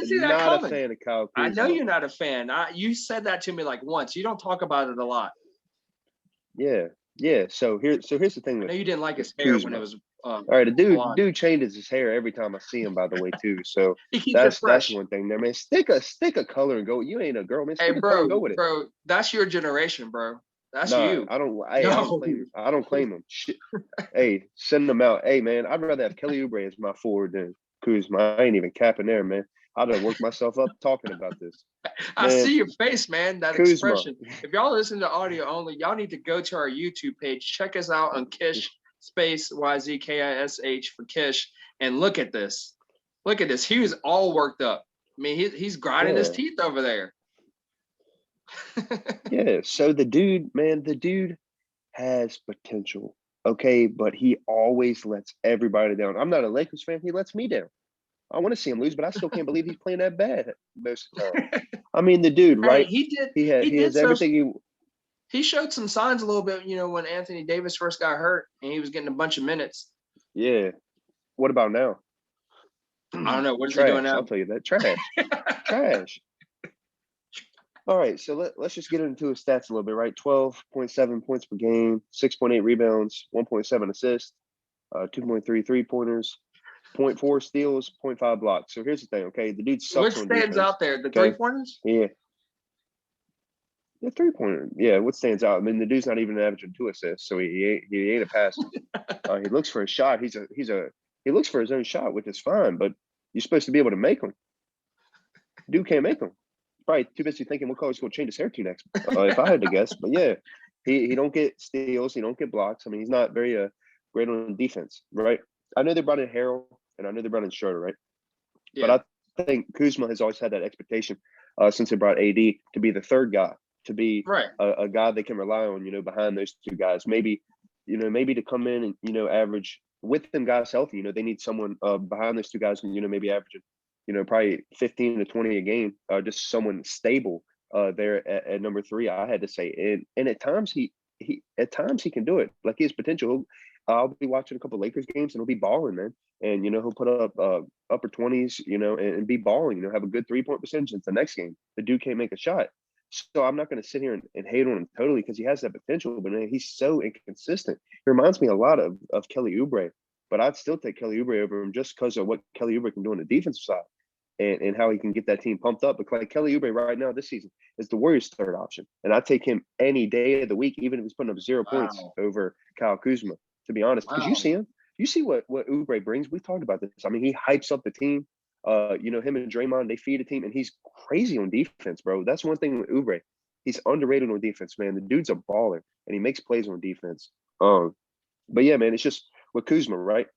see that coming. Not a fan of Kyle Kuzma. I know you're not a fan. You said that to me like once. You don't talk about it a lot. Yeah. So here's the thing. I know you didn't like his hair when it was. All right, the dude changes his hair every time I see him. By the way, too. So that's one thing there, man. Stick a color and go. You ain't a girl, man. Stick a color and go with it, bro. That's your generation, bro. That's you. I don't claim him. Shit. Hey, send them out. Hey, man, I'd rather have Kelly Oubre as my forward than Kuzma. I ain't even capping there, man. I'd have worked myself up talking about this. I see your face, man. That Kuzma. Expression. If y'all listen to audio only, y'all need to go to our YouTube page. Check us out on KISH space YZKISH for KISH, and look at this. Look at this. He was all worked up. I mean, he's grinding his teeth over there. Yeah. So the dude has potential. Okay, but he always lets everybody down. I'm not a Lakers fan. He lets me down. I want to see him lose, but I still can't believe he's playing that bad most of the time. I mean, the dude, right? He did. He has everything. He showed some signs a little bit, when Anthony Davis first got hurt and he was getting a bunch of minutes. Yeah. What about now? I don't know. What is Trash, he doing now? I'll tell you that. Trash. Trash. All right, so let's just get into his stats a little bit, right? 12.7 points per game, 6.8 rebounds, 1.7 assists, 2.3 3-pointers, 0.4 steals, 0.5 blocks. So here's the thing, okay? The dude sucks on defense. What stands out there? The 3-pointers? Yeah. The 3-pointer. Yeah, what stands out? I mean, the dude's not even averaging 2 assists, so he ain't a passer. He looks for a shot. He looks for his own shot, which is fine, but you're supposed to be able to make them. Dude can't make them. Probably too busy thinking what color he's going to change his hair to next. If I had to guess, but yeah, he don't get steals, he don't get blocks. I mean, he's not very great on defense, right? I know they brought in Harrell and I know they brought in Schroeder, right? Yeah. But I think Kuzma has always had that expectation since they brought AD to be the third guy, to be a guy they can rely on, behind those two guys. Maybe to come in and average with them guys healthy. They need someone behind those two guys, and maybe averaging. Probably 15 to 20 a game, just someone stable there at number 3, I had to say. And at times he can do it. Like he has potential. I'll be watching a couple of Lakers games and he'll be balling, man. And, he'll put up upper 20s, and be balling, have a good 3-point percentage into the next game. The dude can't make a shot. So I'm not going to sit here and hate on him totally because he has that potential, but man, he's so inconsistent. He reminds me a lot of Kelly Oubre. But I'd still take Kelly Oubre over him just because of what Kelly Oubre can do on the defensive side and how he can get that team pumped up. But like Kelly Oubre right now this season is the Warriors' third option. And I'd take him any day of the week, even if he's putting up 0 points over Kyle Kuzma, to be honest. Because you see him. You see what Oubre brings. We've talked about this. I mean, he hypes up the team. Him and Draymond, they feed a team. And he's crazy on defense, bro. That's one thing with Oubre. He's underrated on defense, man. The dude's a baller. And he makes plays on defense. But yeah, man, it's just with Kuzma, right?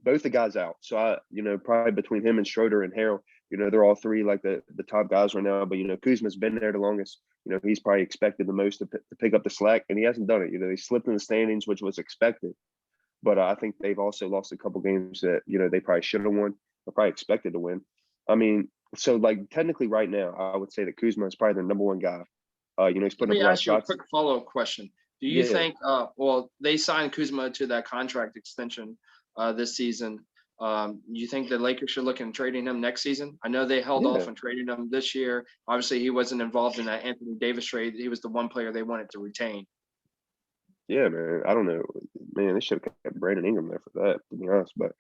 both the guys out. So probably between him and Schroeder and Harrell, they're all three like the top guys right now. But Kuzma's been there the longest. He's probably expected the most to pick up the slack, and he hasn't done it. He slipped in the standings, which was expected. But I think they've also lost a couple games that they probably should have won, or probably expected to win. I mean, so like technically right now, I would say that Kuzma is probably their number one guy. He's Let putting up me a lot of ask you a shots. quick follow-up question. Do you Yeah, think, well, they signed Kuzma to that contract extension this season. You think the Lakers should look at trading him next season? I know they held yeah, off on trading him this year. Obviously, he wasn't involved in that Anthony Davis trade. He was the one player they wanted to retain. yeah, man. I don't know, man. They should have kept Brandon Ingram there for that, to be honest. But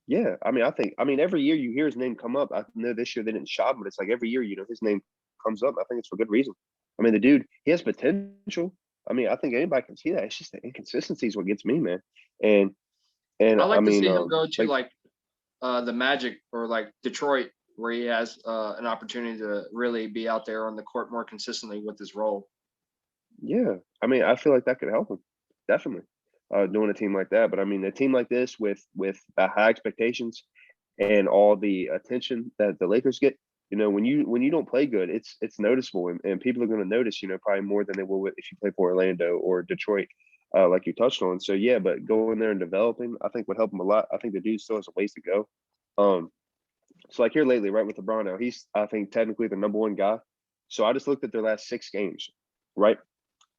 yeah. I mean, every year you hear his name come up. I know this year they didn't shop him, but it's like every year, his name comes up. I think it's for good reason. I mean, the dude, he has potential. I mean, I think anybody can see that. It's just the inconsistency is what gets me, man. And I I like to mean, see him go to like, like the Magic or like Detroit, where he has an opportunity to really be out there on the court more consistently with his role. yeah. I mean, I feel like that could help him, definitely. Doing a team like that, but I mean, a team like this with high expectations and all the attention that the Lakers get, when you don't play good, it's noticeable, and people are going to notice, probably more than they will if you play for Orlando or Detroit, like you touched on. So yeah, but going there and developing, I think would help him a lot. I think the dude still has a ways to go. Um, so like here lately, right with LeBron now, he's I think technically the number one guy. So I just looked at their last 6 games, right?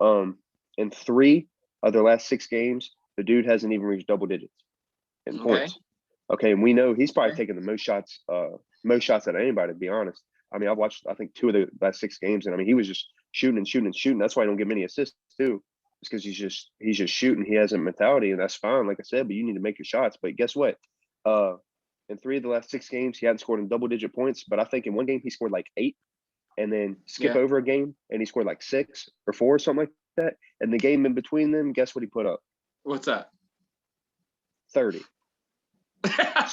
In 3 of their last 6 games, the dude hasn't even reached double digits in Okay. points. Okay, and we know he's probably Okay. taking the most shots out of anybody, to be honest. I mean, I've watched I think 2 of the last 6 games, and I mean he was just shooting and shooting and shooting. That's why I don't get many assists too. It's because he's just shooting. He has a mentality, and that's fine, like I said. But you need to make your shots. But guess what? Uh, in 3 of the last 6 games, he hadn't scored in double digit points. But I think in one game he scored like 8, and then skip Yeah. over a game and he scored like 6 or 4 or something like that. And the game in between them, guess what he put up? What's that? 30.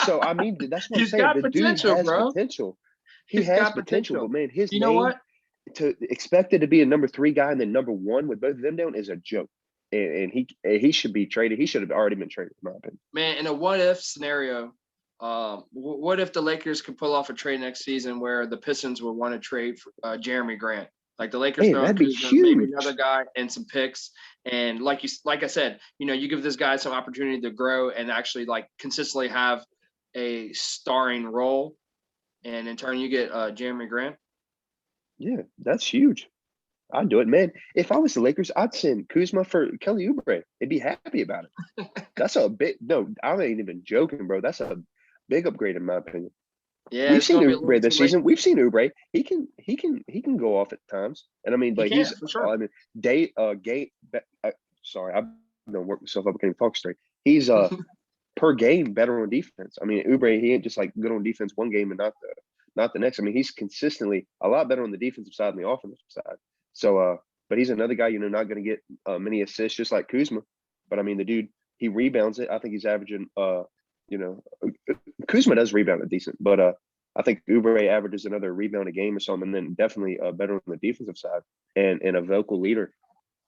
So I mean, that's what I'm He's saying. got The dude potential, has bro. potential. He He's has got potential, but potential. man, his You know name what, to expected to be a number 3 guy and then number 1 with both of them down is a joke. And he should be traded. He should have already been traded, in my opinion. man? In a what-if scenario, what if the Lakers could pull off a trade next season where the Pistons would want to trade for Jeremy Grant? Like the Lakers Man, throw in that'd be Kuzma, maybe another huge. guy, and some picks. And like I said, you give this guy some opportunity to grow and actually like consistently have a starring role, and in turn you get Jeremy Grant. Yeah, that's huge. I'd do it, man. If I was the Lakers, I'd send Kuzma for Kelly Oubre. They'd be happy about it. That's a big no. I ain't even joking, bro. That's a big upgrade in my opinion. Yeah, We've it's seen gonna be a little Oubre too this late. season. We've seen Oubre. He can go off at times, and I mean, He but can he's for sure. I mean, sorry, I'm gonna work myself up. I can't even talk straight. He's per game better on defense. I mean, Oubre, he ain't just like good on defense one game and not the next. I mean, he's consistently a lot better on the defensive side than the offensive side. So, but he's another guy, not going to get many assists, just like Kuzma. But I mean, the dude, he rebounds it. I think he's averaging, you know, Kuzma does rebound it decent, but I think Oubre averages another rebound a game or something, and then definitely better on the defensive side and a vocal leader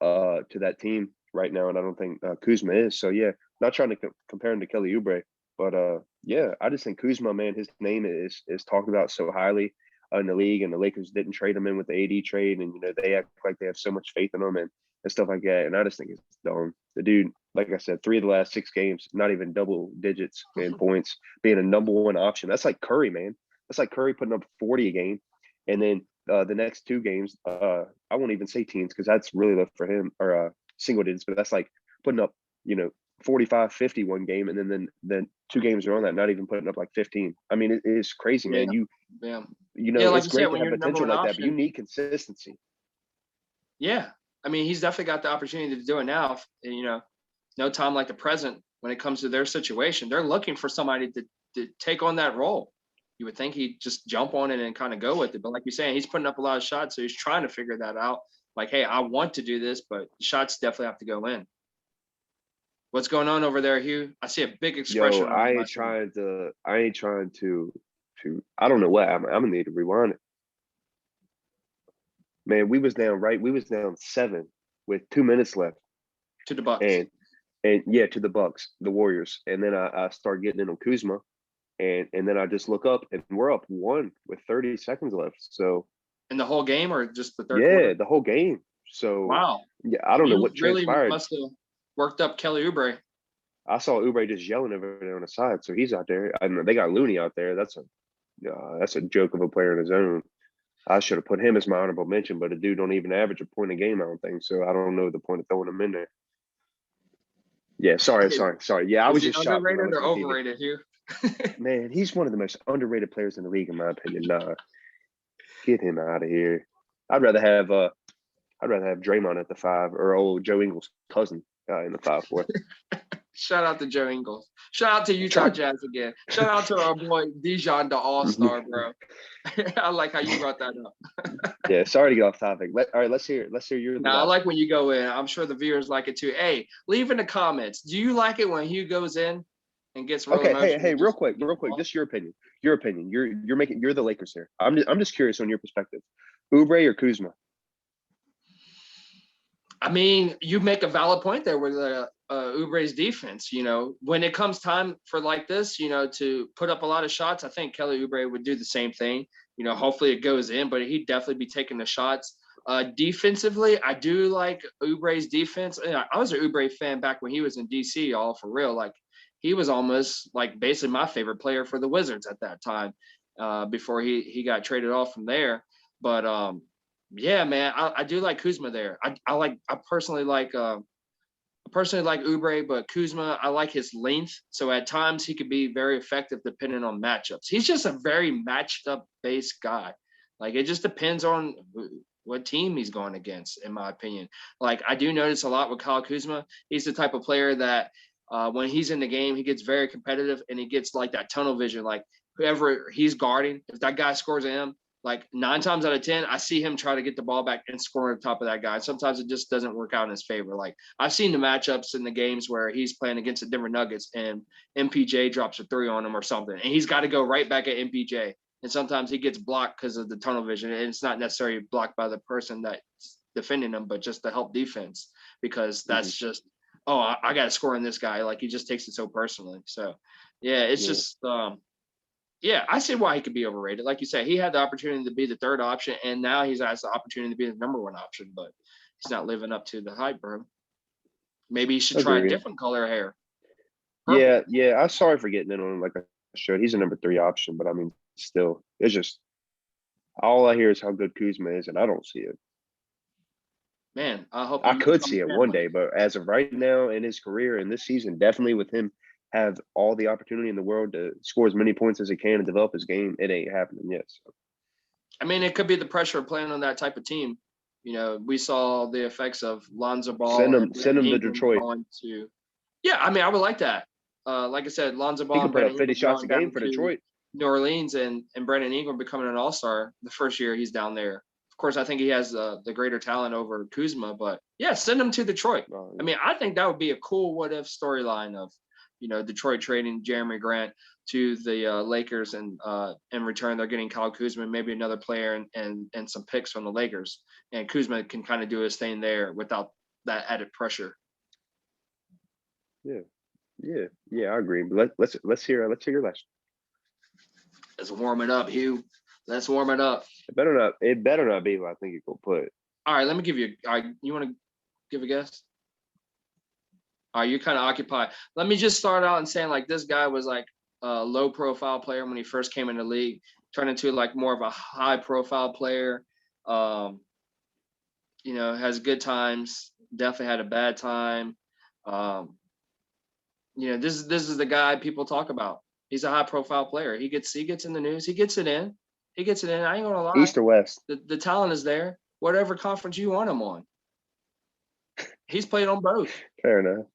to that team right now. And I don't think Kuzma is. So yeah, not trying to compare him to Kelly Oubre, but yeah, I just think Kuzma, man, his name is talked about so highly in the league, and the Lakers didn't trade him in with the AD trade, and they act like they have so much faith in him and stuff like that. And I just think it's dumb. The dude, like I said, 3 of the last 6 games, not even double digits in points, being a number 1 option. That's like Curry, man. That's like Curry putting up 40 a game, and then the next 2 games, I won't even say teens because that's really low for him, or single digits, but that's like putting up, 45, 50 one game, and then 2 games around that, not even putting up like 15. I mean, it's crazy, Yeah, man. yeah, yeah. Like It's you said, great to when have you're the number potential one like that, but you option, need consistency. yeah. I mean, he's definitely got the opportunity to do it now. And, no time like the present when it comes to their situation. They're looking for somebody to take on that role. You would think he'd just jump on it and kind of go with it. But like you're saying, he's putting up a lot of shots, so he's trying to figure that out. Like, hey, I want to do this, but the shots definitely have to go in. What's going on over there, Hugh? I see a big Yo, expression on I your ain't last name. trying to. I ain't trying to. I don't know what. I'm gonna need to rewind it. Man, we was down 7 with 2 minutes left, To the Bucks. and And yeah, to the Bucks, the Warriors. And then I start getting in on Kuzma. And then I just look up and we're up 1 with 30 seconds left. So In the whole game or just the third yeah, quarter? the whole game. So Wow. yeah, I don't know You what really transpired. must have worked up Kelly Oubre. I saw Oubre just yelling over there on the side, so he's out there. I know they got Looney out there. That's a joke of a player in his own. I should have put him as my honorable mention, but the dude don't even average a point a game, I don't think. So I don't know the point of throwing him in there. Yeah, sorry. Yeah, I Is was he just shocked when I underrated looked or at TV. overrated here? Man, he's one of the most underrated players in the league, in my opinion. Nah, get him out of here. I'd rather have Draymond at the 5 or old Joe Ingles' cousin in the 5-4. Shout out to Joe Ingles. Shout out to Utah Shout- Jazz again. Shout out to our boy Dijon, the All-Star, bro. I like how you brought that up. Yeah, sorry to get off topic. All right, let's hear your Now, I last. like when you go in. I'm sure the viewers like it too. Hey, leave in the comments. Do you like it when Hugh goes in and gets real Okay, emotional? hey, real quick, just your opinion. You're the Lakers here. I'm just curious on your perspective. Oubre or Kuzma? I mean, you make a valid point there with Oubre's defense. You know, when it comes time for like this, you know, to put up a lot of shots, I think Kelly Oubre would do the same thing. You know, hopefully it goes in, but he'd definitely be taking the shots. Defensively, I do like Oubre's defense. I was an Oubre fan back when he was in DC, all for real. Like he was almost like basically my favorite player for the Wizards at that time, before he got traded off from there. But yeah, man, I do like Kuzma there. I personally like Oubre, but Kuzma, I like his length. So at times he could be very effective depending on matchups. He's just a very matched up base guy. Like it just depends on what team he's going against, in my opinion. Like I do notice a lot with Kyle Kuzma. He's the type of player that when he's in the game, he gets very competitive and he gets like that tunnel vision. Like whoever he's guarding, if that guy scores at him, like 9 times out of 10, I see him try to get the ball back and score on top of that guy. Sometimes it just doesn't work out in his favor. Like I've seen the matchups in the games where he's playing against the Denver Nuggets and MPJ drops a 3 on him or something, and he's got to go right back at MPJ. And sometimes he gets blocked because of the tunnel vision, and it's not necessarily blocked by the person that's defending him, but just the help defense, because that's just, oh, I got to score on this guy. Like he just takes it so personally. So, yeah, it's just yeah, I see why he could be overrated. Like you said, he had the opportunity to be the 3rd option, and now he's has the opportunity to be the number 1 option, but he's not living up to the hype, bro. Maybe he should try a Agreed. different color hair. Purple. Yeah. I'm sorry for getting in on him like I should. He's a number 3 option, but I mean, still, it's just all I hear is how good Kuzma is, and I don't see it. Man, I hope I you could become see a it fan one one day, but as of right now in his career and this season, definitely with him have all the opportunity in the world to score as many points as he can and develop his game, it ain't happening yet. So. I mean, it could be the pressure of playing on that type of team. You know, we saw the effects of Lonzo Ball and Send Brandon him to Ingram Detroit. going to. Yeah, I mean, I would like that. Like I said, Lonzo He Ball could and put up Brandon 50 Ingram shots a going game down for to Detroit. New Orleans, and Brandon Ingram becoming an All-Star the first year he's down there. Of course, I think he has the greater talent over Kuzma, but yeah, send him to Detroit. Oh, yeah. I mean, I think that would be a cool what-if storyline of, you know, Detroit trading Jeremy Grant to the Lakers, and in return they're getting Kyle Kuzma, maybe another player, and some picks from the Lakers, and Kuzma can kind of do his thing there without that added pressure. Yeah, I agree. But let's hear your last. Let's warm it up, Hugh. Let's warm it up. It better not be what I think you could put. All right, let me give you. You want to give a guess? All right, you're kind of occupied. Let me just start out and saying like this guy was like a low profile player when he first came in the league, turned into like more of a high profile player. You know, has good times. Definitely had a bad time. You know, this is the guy people talk about. He's a high profile player. He gets in the news. He gets it in. I ain't gonna lie. East or West? The talent is there. Whatever conference you want him on. He's played on both. Fair enough.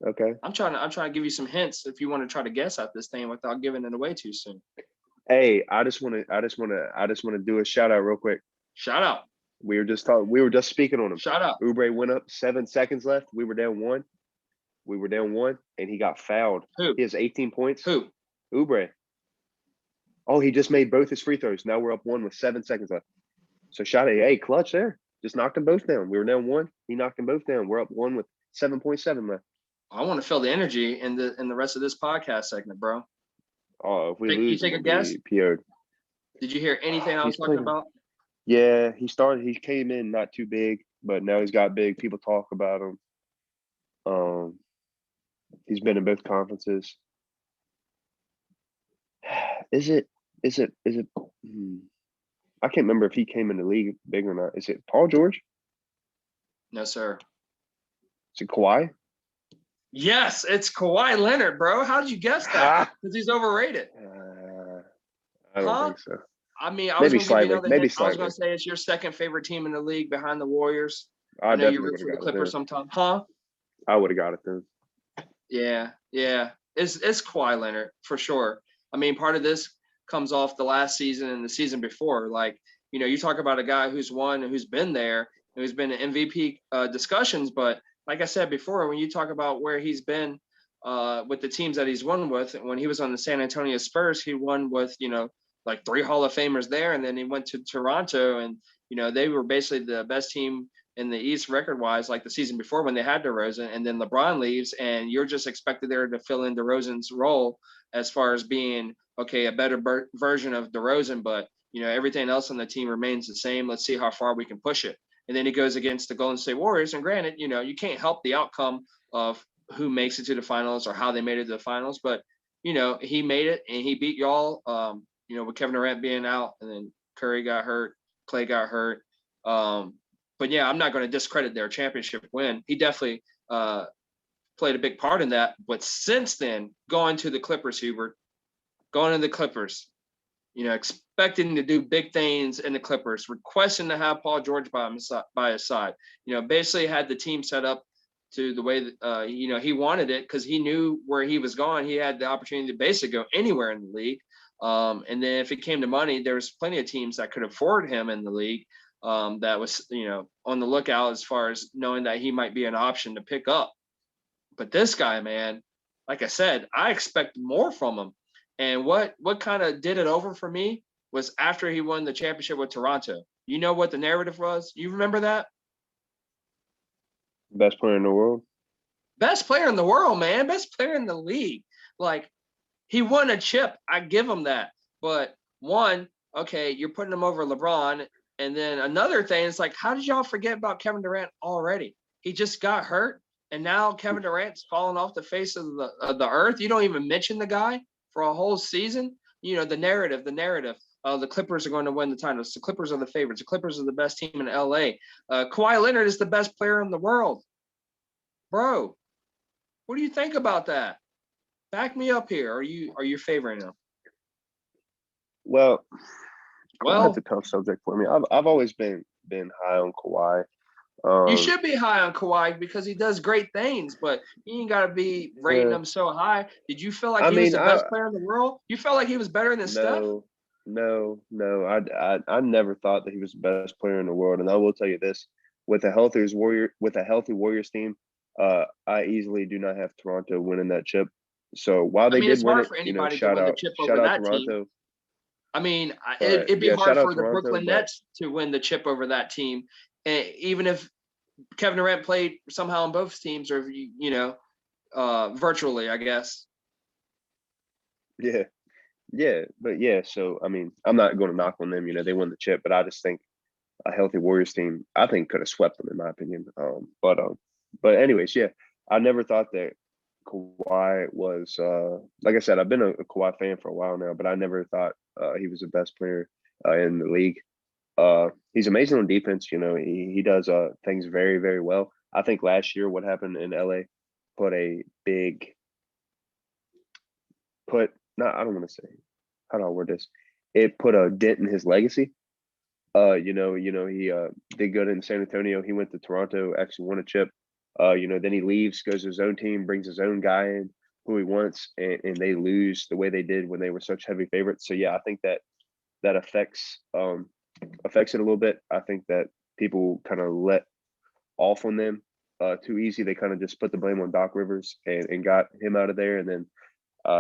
Okay. I'm trying to give you some hints if you want to try to guess at this thing without giving it away too soon. Hey, I just want to do a shout out real quick. Shout out. We were just speaking on him. Shout out. Oubre went up, 7 seconds left. We were down 1, and he got fouled. Who? He has 18 points. Who? Oubre. Oh, he just made both his free throws. Now we're up 1 with 7 seconds left. So shout out, hey, clutch there. Just knocked them both down. We were down 1. He knocked them both down. We're up 1 with 7.7 left. I want to feel the energy in the rest of this podcast segment, bro. Oh, if we You lose, I'm take a gonna guess? be PO'd. Did you hear anything I was He's talking playing. about? Yeah, he came in not too big, but now he's got big. People talk about him. Um, he's been in both conferences. Is it? Is it? I can't remember if he came in the league big or not. Is it Paul George? No, sir. Is it Kawhi? Yes, it's Kawhileonard, bro. How did you guess that? Ha! Because he's overrated. I don't Huh? think so. I mean, I was Maybe gonna give you slightly. another Maybe hint. I was gonna slightly. say it's your second favorite team in the league behind the Warriors. I I know you definitely root would have for the got it Clippers then. sometimes. Huh? I would have got it then. Yeah, yeah. It's Kawhileonard for sure. I mean, part of this comes off the last season and the season before. Like, you talk about a guy who's won and who's been there, and who's been in MVP discussions. But like I said before, when you talk about where he's been with the teams that he's won with, when he was on the San Antonio Spurs, he won with like 3 Hall of Famers there, and then he went to Toronto, and they were basically the best team in the East record-wise, like the season before when they had DeRozan, and then LeBron leaves, and you're just expected there to fill in DeRozan's role as far as being okay, a better version of DeRozan, but everything else on the team remains the same. Let's see how far we can push it. And then he goes against the Golden State Warriors, and granted, you can't help the outcome of who makes it to the finals or how they made it to the finals, but he made it and he beat y'all. With Kevin Durant being out, and then Curry got hurt, Clay got hurt. But yeah, I'm not going to discredit their championship win. He definitely played a big part in that. But since then, going to the Clippers, Hubert, going to the Clippers, expecting to do big things in the Clippers, requesting to have Paul George by his side, basically had the team set up to the way that, he wanted it, because he knew where he was going. He had the opportunity to basically go anywhere in the league. And then if it came to money, there was plenty of teams that could afford him in the league. That was, on the lookout as far as knowing that he might be an option to pick up. But this guy, man, like I said, I expect more from him. And what kind of did it over for me was after he won the championship with Toronto. You know what the narrative was? You remember that? Best player in the world. Best player in the world, man. Best player in the league. Like, he won a chip. I give him that. But one, okay, you're putting him over LeBron. And then another thing is like, how did y'all forget about Kevin Durant already? He just got hurt, and now Kevin Durant's falling off the face of the earth. You don't even mention the guy for a whole season. The narrative. The Clippers are going to win the titles. The Clippers are the favorites. The Clippers are the best team in LA. Kawhileonard is the best player in the world. Bro, what do you think about that? Back me up here. Are you favoring him? Well, Kawhi's a Well, tough subject for me. I've always been high on Kawhi. you should be high on Kawhi because he does great things, but you ain't got to be rating Yeah. him so high. Did you feel like I he was mean, the best player in the world? You felt like he was better than Steph? no. I never thought that he was the best player in the world, and I will tell you this: with a healthy Warriors team, I easily do not have Toronto winning that chip. So while I they mean, did it's win hard it, for anybody to win the chip shout over out that team. Toronto. I mean, But it'd be yeah, hard shout out for the Toronto. But Brooklynnets to win the chip over that team, even if Kevin Durant played somehow on both teams, or virtually, I guess. yeah. So I mean, I'm not going to knock on them. They won the chip, but I just think a healthy Warriors team, I think, could have swept them in my opinion. But anyways, yeah, I never thought that Kawhi was like I said, I've been a Kawhi fan for a while now, but I never thought he was the best player in the league. He's amazing on defense. He does things very, very well. I think last year what happened in LA put a big put no, I don't want to say, how do I word this? It put a dent in his legacy. He did good in San Antonio. He went to Toronto, actually won a chip. Then he leaves, goes to his own team, brings his own guy in who he wants, and they lose the way they did when they were such heavy favorites. So yeah, I think that affects it a little bit. I think that people kind of let off on them too easy. They kind of just put the blame on Doc Rivers and got him out of there, and then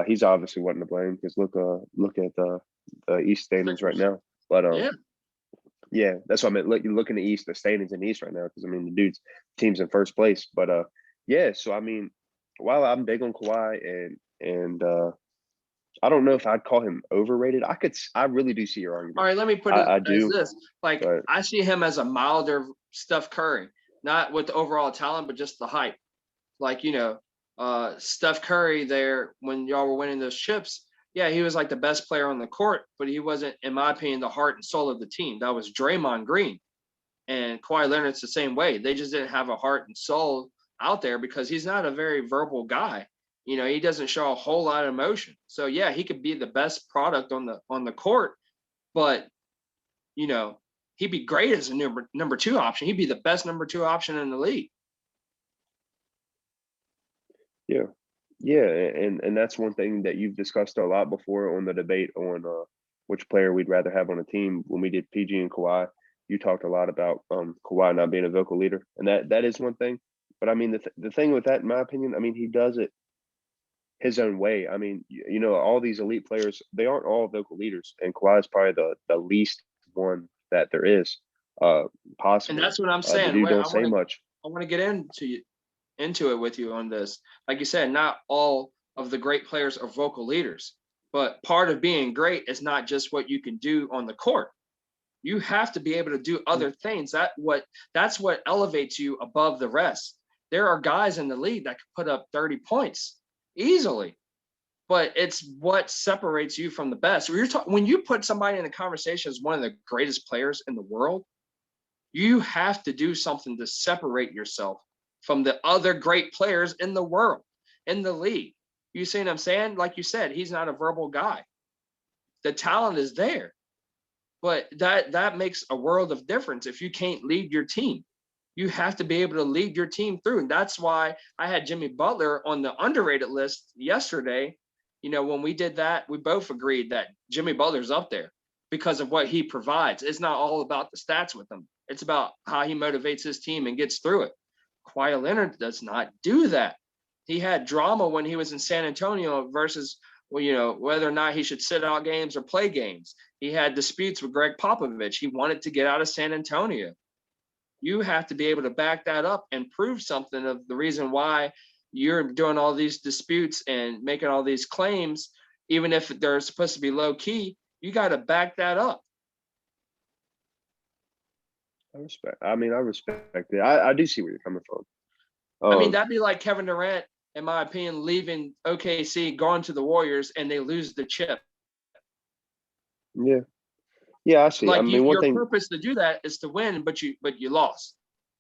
he's obviously wasn't to blame because look at the East standings right now. But Yeah. yeah, that's what I meant. You look in the East, the standings in the East right now, because I mean the team's in first place. But yeah, so I mean, while I'm big on Kawhi and I don't know if I'd call him overrated. I really do see your All argument. right, let me put it I as do, this. Like, but I see him as a milder Steph Curry, not with the overall talent, but just the hype. Like, Steph Curry there, when y'all were winning those chips, yeah, he was like the best player on the court, but he wasn't, in my opinion, the heart and soul of the team. That was Draymond Green. And Kawhi Leonard's the same way. They just didn't have a heart and soul out there because he's not a very verbal guy. He doesn't show a whole lot of emotion. So yeah, he could be the best product on the court, but you know, he'd be great as a number two option. He'd be the best number two option in the league. yeah, yeah, and that's one thing that you've discussed a lot before on the debate on which player we'd rather have on a team. When we did PG and Kawhi, you talked a lot about Kawhi not being a vocal leader, and that is one thing. But I mean, the thing with that, in my opinion, I mean, he does it his own way. I mean, all these elite players, they aren't all vocal leaders, and Kawhi is probably the least one that there is, And possibly. that's what I'm The saying. dude Wait, don't say much. I want to get into it with you on this. Like you said, not all of the great players are vocal leaders, but part of being great is not just what you can do on the court. You have to be able to do other things. That's what elevates you above the rest. There are guys in the league that can put up 30 points easily, but it's what separates you from the best. When you put somebody in a conversation as one of the greatest players in the world, you have to do something to separate yourself from the other great players in the world, in the league. You see what I'm saying? Like you said, he's not a verbal guy. The talent is there, but that makes a world of difference if you can't lead your team. You have to be able to lead your team through. And that's why I had Jimmy Butler on the underrated list yesterday. When we did that, we both agreed that Jimmy Butler's up there because of what he provides. It's not all about the stats with him. It's about how he motivates his team and gets through it. Kawhileonard does not do that. He had drama when he was in San Antonio versus, whether or not he should sit out games or play games. He had disputes with Greg Popovich. He wanted to get out of San Antonio. You have to be able to back that up and prove something of the reason why you're doing all these disputes and making all these claims, even if they're supposed to be low key. You got to back that up. I respect it. I do see where you're coming from. That'd be like Kevin Durant, in my opinion, leaving OKC, going to the Warriors, and they lose the chip. Yeah. Yeah, I see. Like one your thing. purpose to do that is to win, but you lost.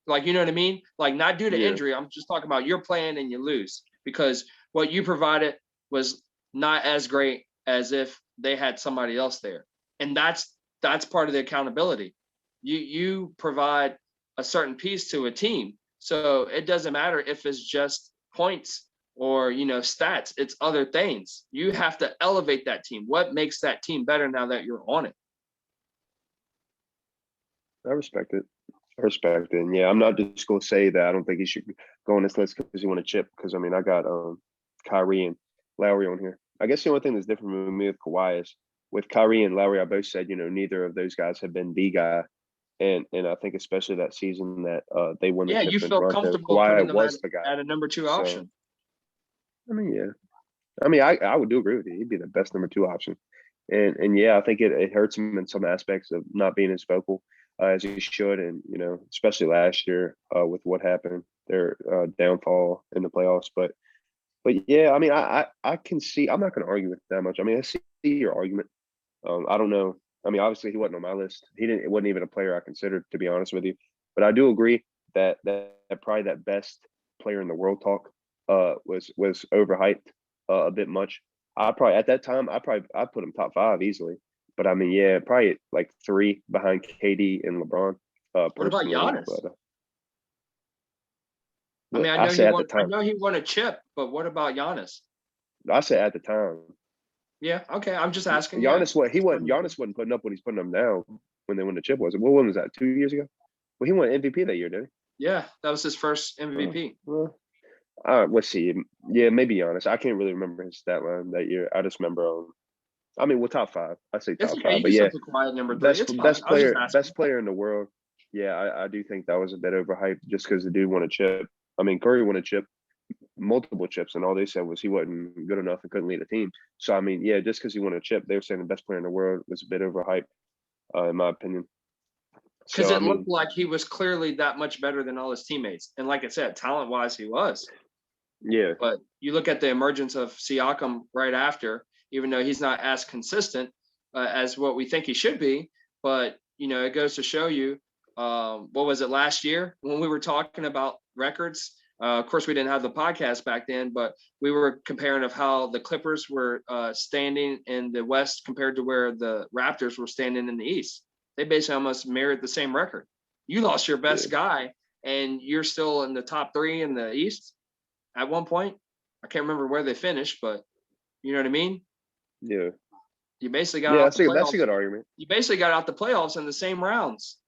Like, you know what I mean? Like, not due to injury. I'm just talking about you're playing and you lose because what you provided was not as great as if they had somebody else there. And that's part of the accountability. You provide a certain piece to a team. So it doesn't matter if it's just points or, stats, it's other things. You have to elevate that team. What makes that team better now that you're on it? I respect it. And yeah, I'm not just going to say that I don't think he should go on this list because he won a chip. Because I got Kyrie and Lowry on here. I guess the only thing that's different with me with Kawhi is with Kyrie and Lowry, I both said neither of those guys have been the guy, and I think especially that season that they won the chip. Yeah, you feel comfortable Kawhi putting them was the guy at a number two option. Yeah. I would do agree with you. He'd be the best number two option, and yeah, I think it hurts him in some aspects of not being as vocal as he should, and especially last year with what happened, their downfall in the playoffs. But yeah, I can see. I'm not going to argue with that much. I see your argument. I don't know. Obviously he wasn't on my list. It wasn't even a player I considered, to be honest with you. But I do agree that probably that best player in the world talk was overhyped a bit much. At that time I put him top 5 easily. But yeah, probably like 3 behind KD and LeBron. What about Giannis? But, I know he won a chip, but what about Giannis? I said at the time. Yeah, okay. I'm just asking. Giannis, Giannis wasn't putting up what he's putting up now when they won the chip, was it? What one was that? 2 years ago? Well, he won MVP that year, didn't he? Yeah, that was his first MVP. Let's see. Yeah, maybe Giannis. I can't really remember his stat line that year. I just remember. Top 5. I say top 5. But yeah, number 3. Best player in the world. Yeah, I do think that was a bit overhyped just because the dude won a chip. Curry won a chip multiple chips, and all they said was he wasn't good enough and couldn't lead a team. So I mean, yeah, just because he won a chip, they were saying the best player in the world was a bit overhyped, in my opinion. Because So I it looked mean, like he was clearly that much better than all his teammates. And like I said, talent-wise, he was. yeah, But you look at the emergence of Siakam right after, even though he's not as consistent as what we think he should be. But, it goes to show you, what was it last year when we were talking about records? Of course, we didn't have the podcast back then, but we were comparing of how the Clippers were standing in the West compared to where the Raptors were standing in the East. They basically almost mirrored the same record. You lost your yeah, best guy, and you're still in the top 3 in the East at one point. I can't remember where they finished, but you know what I mean? yeah, You basically got yeah. out the That's a playoffs. good argument. You basically got out the playoffs in the same rounds.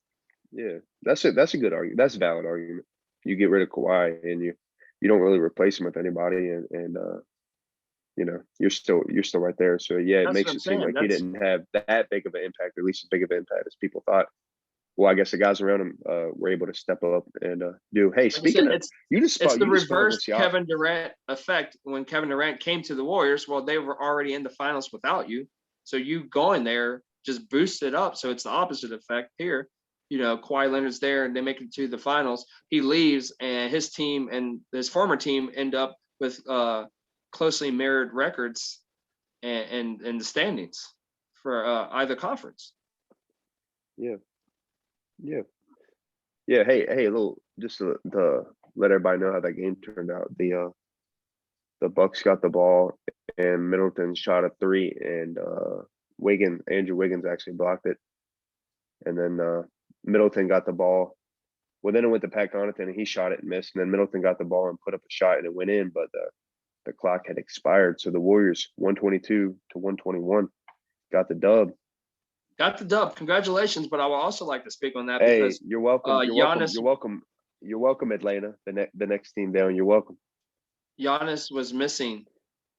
Yeah, that's a good argument. That's a valid argument. You get rid of Kawhi and you don't really replace him with anybody, and you're still right there. So yeah, it That's what makes I'm it seem saying. like he didn't have that big of an impact, or at least as big of an impact as people thought. Well, I guess the guys around him were able to step up and do. Hey, Like I said, speaking of, it's the you just spun up reverse with Siakam. Kevin Durant effect when Kevin Durant came to the Warriors. Well, they were already in the finals without you. So you going there just boosts it up. So it's the opposite effect here. Kawhi Leonard's there and they make it to the finals. He leaves and his team and his former team end up with closely mirrored records and the standings for either conference. Yeah, yeah, yeah. Hey, a little just to let everybody know how that game turned out. The Bucks got the ball and Middleton shot a 3, and Andrew Wiggins actually blocked it, and then Middleton got the ball. Well, then it went to Pat Connaughton and he shot it and missed, and then Middleton got the ball and put up a shot and it went in, but the clock had expired. So the Warriors 122 to 121 got the dub. Got the dub. Congratulations. But I would also like to speak on that Hey, because you're welcome. Giannis, You're welcome, Atlanta. The next team down. You're welcome. Giannis was missing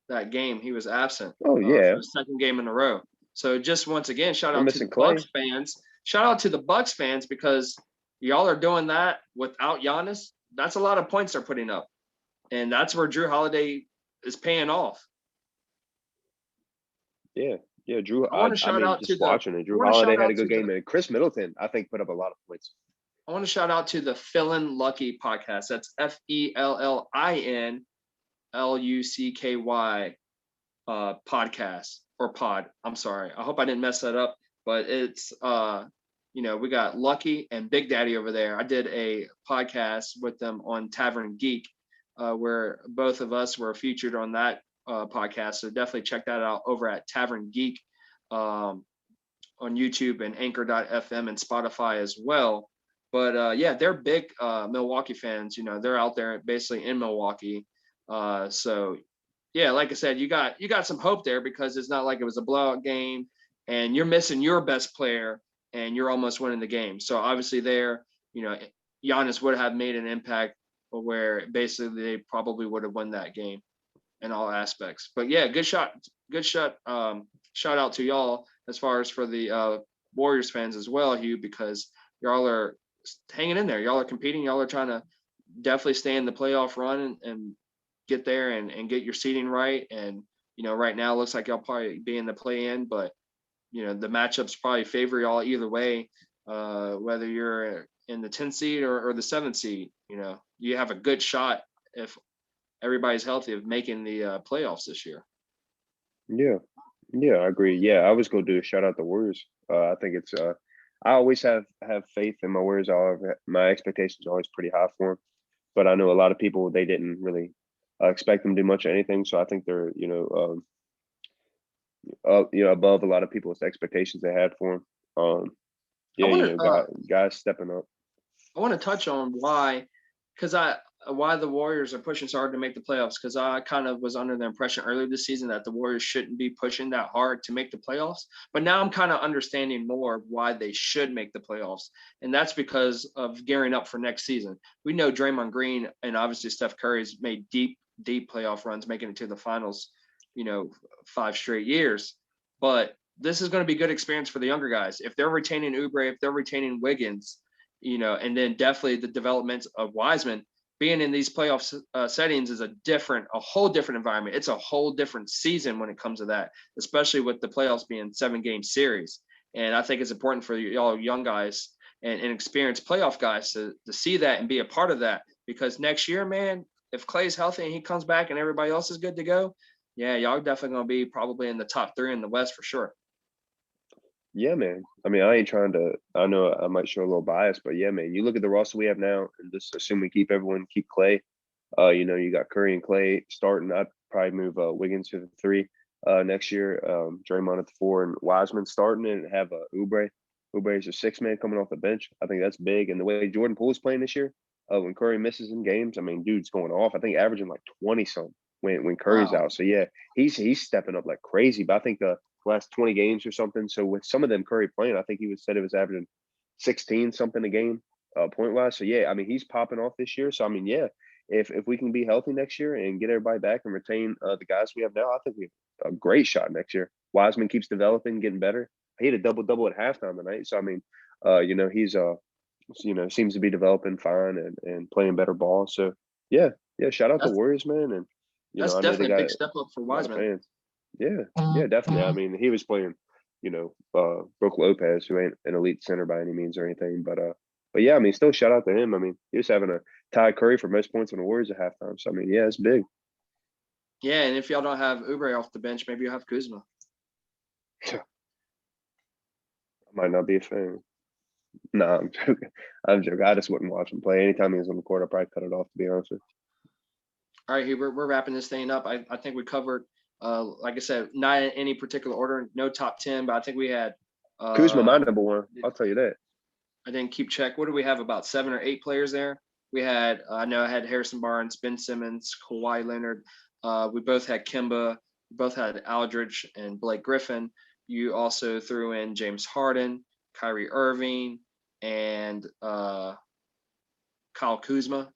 that game. He was absent Oh for yeah, the second game in a row. So just once again, shout we're out to the missing Clay. Bucks fans. Shout out to the Bucks fans because y'all are doing that without Giannis. That's a lot of points they're putting up, and that's where Drew Holiday is paying off. Yeah, yeah. Drew. I want to I shout mean, out to just the. I watching it. Drew want to Holiday shout had a out to good game, the. and Chris Middleton, I think, put up a lot of points. I want to shout out to the Fellin Lucky podcast. That's FELLINLUCKY podcast or pod. I'm sorry. I hope I didn't mess that up, but it's we got Lucky and Big Daddy over there. I did a podcast with them on Tavern Geek, where both of us were featured on that podcast. So definitely check that out over at Tavern Geek on YouTube and Anchor.fm and Spotify as well. But yeah, they're big Milwaukee fans. They're out there basically in Milwaukee. So yeah, like I said, you got some hope there because it's not like it was a blowout game and you're missing your best player and you're almost winning the game. So obviously there, Giannis would have made an impact where basically they probably would have won that game in all aspects. But yeah, good shot. Shout out to y'all as far as for the Warriors fans as well, Hugh, because y'all are hanging in there. Y'all are competing. Y'all are trying to definitely stay in the playoff run and get there and get your seating right. And, right now it looks like y'all probably be in the play in, but, the matchups probably favor y'all either way, whether you're in the 10th seed or the 7th seed. You have a good shot if everybody's healthy of making the playoffs this year. Yeah, yeah, I agree. Yeah, I was going to do a shout out to Warriors. I think it's. I always have faith in my Warriors. My expectations are always pretty high for them, but I know a lot of people they didn't really expect them to do much of anything. So I think they're above a lot of people's expectations they had for them. Yeah, guys stepping up. I want to touch on why the Warriors are pushing so hard to make the playoffs, because I kind of was under the impression earlier this season that the Warriors shouldn't be pushing that hard to make the playoffs. But now I'm kind of understanding more why they should make the playoffs. And that's because of gearing up for next season. We know Draymond Green and obviously Steph Curry's made deep playoff runs, making it to the finals, 5 straight years. But this is going to be good experience for the younger guys. If they're retaining Oubre, if they're retaining Wiggins, and then definitely the development of Wiseman, being in these playoff settings is a whole different environment. It's a whole different season when it comes to that, especially with the playoffs being 7-game series. And I think it's important for y'all young guys and experienced playoff guys to see that and be a part of that, because next year, man, if Clay's healthy and he comes back and everybody else is good to go, yeah, y'all definitely going to be probably in the top 3 in the West for sure. Yeah, man. I mean, I ain't trying to. I know I might show a little bias, but yeah, man. You look at the roster we have now, and just assume we keep Clay. You got Curry and Clay starting. I'd probably move Wiggins to the 3 next year. Draymond at the 4, and Wiseman starting, and have Oubre. Oubre is a 6-man coming off the bench. I think that's big. And the way Jordan Poole's playing this year, when Curry misses in games, I mean, dude's going off. I think averaging like 20 something when Curry's out. So yeah, he's stepping up like crazy. But I think the last 20 games or something. So with some of them Curry playing, I think he said it was averaging 16 something a game, point wise. So yeah, I mean, he's popping off this year. So I mean, yeah, if we can be healthy next year and get everybody back and retain the guys we have now, I think we have a great shot next year. Wiseman keeps developing, getting better. He had a double at halftime tonight. So I mean, he's seems to be developing fine and playing better ball. So yeah, shout out to Warriors, man. And that's I know they definitely got a big step up for a lot of Wiseman. fans. Yeah, definitely. I mean, he was playing, Brook Lopez, who ain't an elite center by any means or anything, but yeah, I mean, still shout out to him. I mean, he was having a tie Curry for most points on the Warriors at halftime. So I mean, yeah, it's big. Yeah, and if y'all don't have Oubre off the bench, maybe you have Kuzma. I might not be a fan. Nah, I'm joking. I just wouldn't watch him play. Anytime he was on the court, I'd probably cut it off, to be honest with you. All right, Hubert, we're wrapping this thing up. I think we covered, like I said, not in any particular order, no top 10, but I think we had. Kuzma, my number 1. I'll tell you that. I didn't keep check. What do we have? About 7 or 8 players there. We had, I know I had Harrison Barnes, Ben Simmons, Kawhileonard. We both had Kemba. We both had Aldridge and Blake Griffin. You also threw in James Harden, Kyrie Irving, and Kyle Kuzma.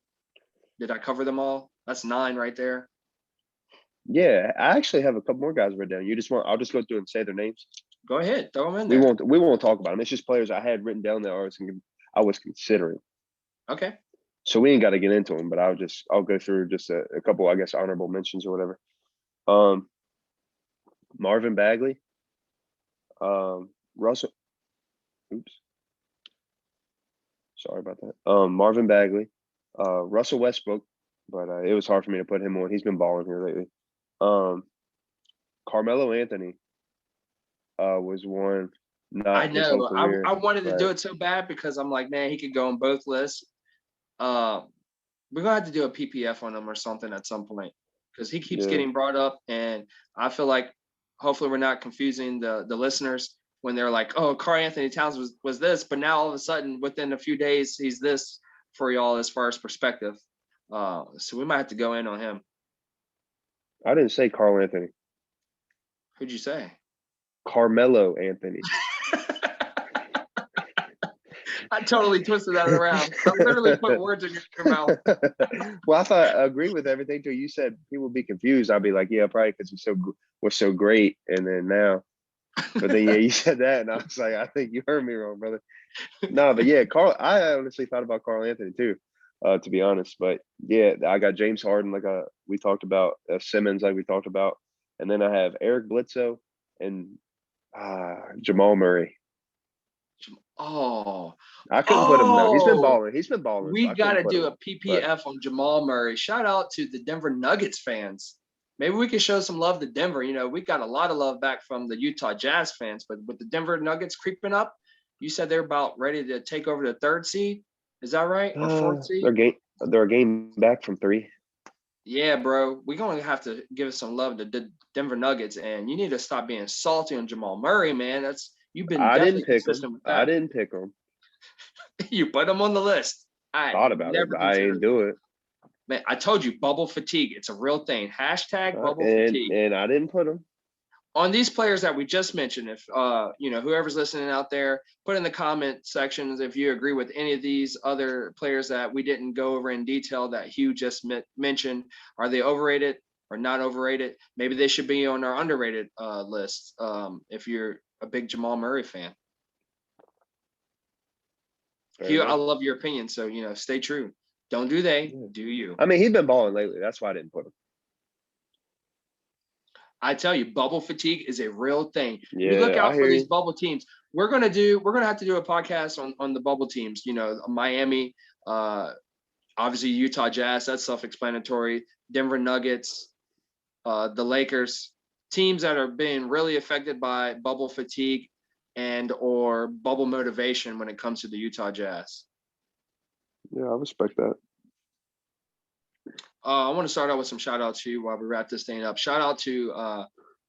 Did I cover them all? That's 9 right there. Yeah, I actually have a couple more guys written down. I'll just go through and say their names. Go ahead, throw them in there. We won't talk about them. It's just players I had written down that I was considering. Okay. So we ain't got to get into them, but I'll go through just a couple, I guess, honorable mentions or whatever. Marvin Bagley, Russell. Oops. Sorry about that. Marvin Bagley, Russell Westbrook, but it was hard for me to put him on. He's been balling here lately. Carmelo Anthony was one. I know. I wanted to do it so bad because I'm like, man, he could go on both lists. We're gonna have to do a PPF on him or something at some point because he keeps getting brought up, and I feel like hopefully we're not confusing the listeners when they're like, oh, Karl Anthony Towns was this, but now all of a sudden within a few days he's this for y'all as far as perspective. So we might have to go in on him. I didn't say Karl Anthony. Who'd you say? Carmelo Anthony. I totally twisted that around. I literally put words in your mouth. Well, I agree with everything till you said people be confused. I'll be like, yeah, probably because we're so great, and then now. But then you said that, and I was like, I think you heard me wrong, brother. No, but yeah, I honestly thought about Karl Anthony too, to be honest. But yeah, I got James Harden, like we talked about, Simmons, like we talked about, and then I have Eric Bledsoe and Jamal Murray. Oh, I couldn't put him down. He's been balling. We got to do a PPF on Jamal Murray. Shout out to the Denver Nuggets fans. Maybe we can show some love to Denver. We got a lot of love back from the Utah Jazz fans, but with the Denver Nuggets creeping up, you said they're about ready to take over the 3rd seed. Is that right? Or 4th seed? They're a game back from 3. Yeah, bro. We're going to have to give some love to the Denver Nuggets, and you need to stop being salty on Jamal Murray, man. You've been definitely consistent with that. I didn't pick him. You put him on the list. I thought about it, but I didn't do it. Man, I told you, bubble fatigue. It's a real thing. Hashtag bubble fatigue. And I didn't put him. On these players that we just mentioned, if whoever's listening out there, put in the comment sections if you agree with any of these other players that we didn't go over in detail that Hugh just mentioned. Are they overrated or not overrated? Maybe they should be on our underrated list if you're a big Jamal Murray fan. Hugh, I love your opinion, so stay true. Don't do they, Yeah. do you. I mean, he's been balling lately. That's why I didn't put him. I tell you, bubble fatigue is a real thing. Yeah, You look I out for hear these you. bubble teams. We're gonna have to do a podcast on the bubble teams. You know, Miami, obviously Utah Jazz. That's self-explanatory. Denver Nuggets, the Lakers, teams that are being really affected by bubble fatigue and or bubble motivation when it comes to the Utah Jazz. Yeah, I respect that. I want to start out with some shout outs to you while we wrap this thing up. Shout out to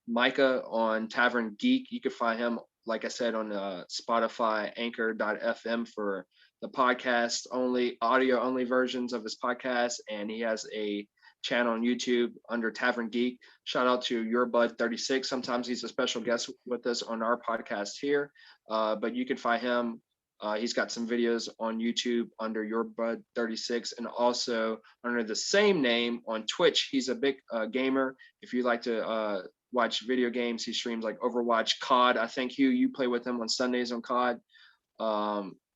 Micah on Tavern Geek. You can find him, like I said, on Spotify, anchor.fm for the podcast only, audio only versions of his podcast. And he has a channel on YouTube under Tavern Geek. Shout out to Your Bud 36. Sometimes he's a special guest with us on our podcast here, but you can find him. He's got some videos on YouTube under Your Bud 36 and also under the same name on Twitch. He's a big gamer. If you like to watch video games, he streams like Overwatch, COD. I think Hugh, you play with him on Sundays on COD.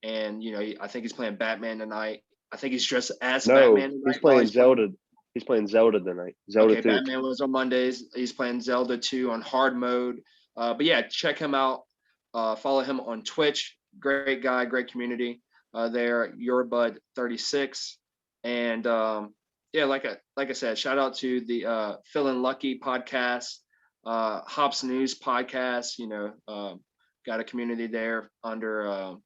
And you know, I think he's playing Batman tonight. I think he's dressed as No, Batman tonight. he's playing Zelda. He's playing Zelda tonight. Zelda 2. Batman was on Mondays. He's playing Zelda 2 on hard mode. But yeah, check him out. Follow him on Twitch. Great guy, great community there. Your Bud 36. And yeah, like I said, shout out to the Feeling Lucky podcast, Hops News podcast. You know, got a community there under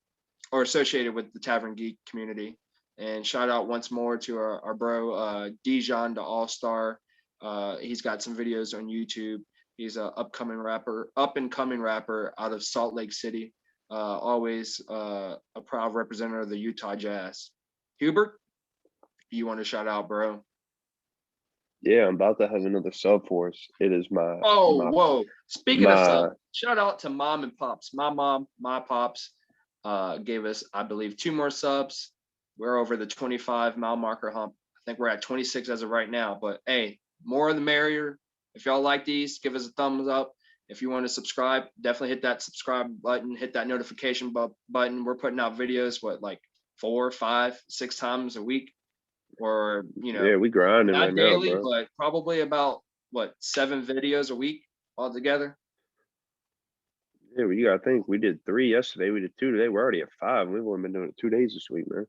or associated with the Tavern Geek community. And shout out once more to our bro Dijon, the All-Star. He's got some videos on YouTube. He's an up and coming rapper out of Salt Lake City. Always a proud representative of the Utah Jazz. Hubert, you want to shout out, bro? Yeah, I'm about to have another sub for us. It is whoa. Speaking of sub, shout out to mom and pops. My mom, my pops gave us, I believe, 2 more subs. We're over the 25 mile marker hump. I think we're at 26 as of right now. But hey, more the merrier. If y'all like these, give us a thumbs up. If you want to subscribe, definitely hit that subscribe button, hit that notification button. We're putting out videos, like 4, 5, 6 times a week, or yeah, we grinding not right daily, now, bro. but probably about 7 videos a week altogether. Yeah, you gotta think we did 3 yesterday. We did 2 today. We're already at 5. We've only been doing it 2 days this week, man.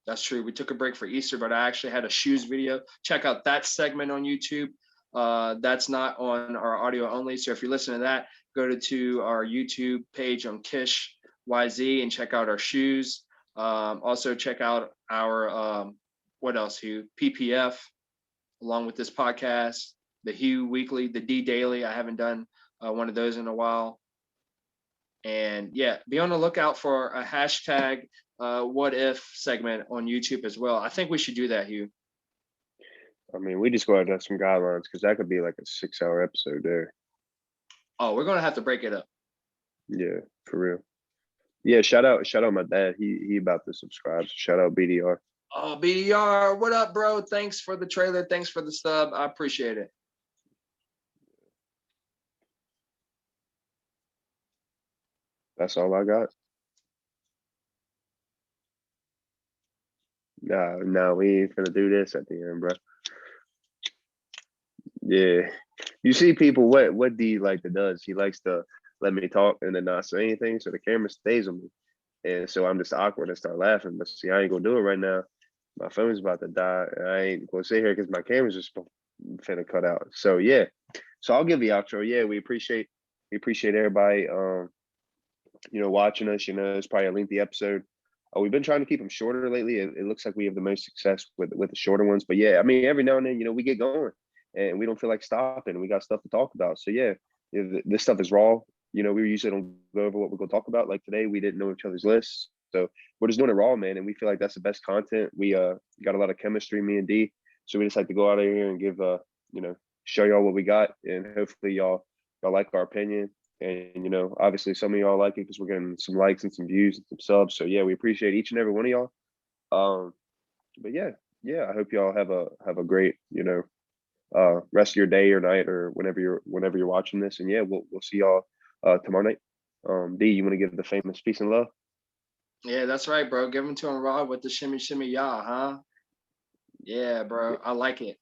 That's true. We took a break for Easter, but I actually had a shoes video. Check out that segment on YouTube. That's not on our audio only. So if you're listening to that, go to our YouTube page on KISH YZ and check out our shoes. Also check out our what else, Hugh? PPF, along with this podcast, the Hugh Weekly, the D Daily. I haven't done one of those in a while. And yeah, be on the lookout for a hashtag what if segment on YouTube as well. I think we should do that, Hugh. I mean, we just go ahead and have some guidelines because that could be like a 6-hour episode there. Oh, we're gonna have to break it up. Yeah, for real. Yeah, shout out my dad. He about to subscribe. So shout out BDR. Oh, BDR, what up, bro? Thanks for the trailer. Thanks for the sub. I appreciate it. That's all I got. No, we ain't finna do this at the end, bro. Yeah. You see people, what D like to does? He likes to let me talk and then not say anything, so the camera stays on me. And so I'm just awkward and start laughing. But see, I ain't gonna do it right now. My phone's about to die. And I ain't gonna sit here because my camera's just finna cut out. So yeah. So I'll give the outro. Yeah, we appreciate everybody watching us. It's probably a lengthy episode. We've been trying to keep them shorter lately. It looks like we have the most success with the shorter ones. But yeah, I mean, every now and then, we get going and we don't feel like stopping. We got stuff to talk about. So yeah, this stuff is raw. We usually don't go over what we're going to talk about. Like today, we didn't know each other's lists. So we're just doing it raw, man. And we feel like that's the best content. We got a lot of chemistry, me and D. So we just like to go out of here and give, show y'all what we got. And hopefully y'all like our opinion. And, obviously some of y'all like it because we're getting some likes and some views and some subs. So yeah, we appreciate each and every one of y'all. But yeah, I hope y'all have a great, rest of your day or night or whenever you're watching this. And yeah, we'll see y'all tomorrow night. D, you want to give the famous peace and love? Yeah, that's right, bro. Give them to him raw with the shimmy, shimmy, y'all, huh? Yeah, bro. I like it.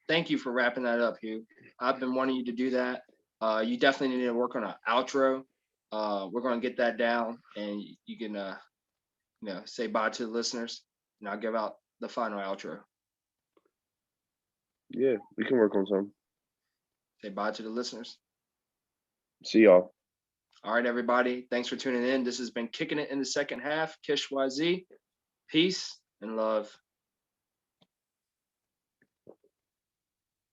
Thank you for wrapping that up, Hugh. I've been wanting you to do that. You definitely need to work on an outro. We're gonna get that down, and you can, say bye to the listeners, and I'll give out the final outro. Yeah, we can work on some. Say bye to the listeners. See y'all. All right, everybody. Thanks for tuning in. This has been Kicking It in the Second Half. KISH YZ. Peace and love.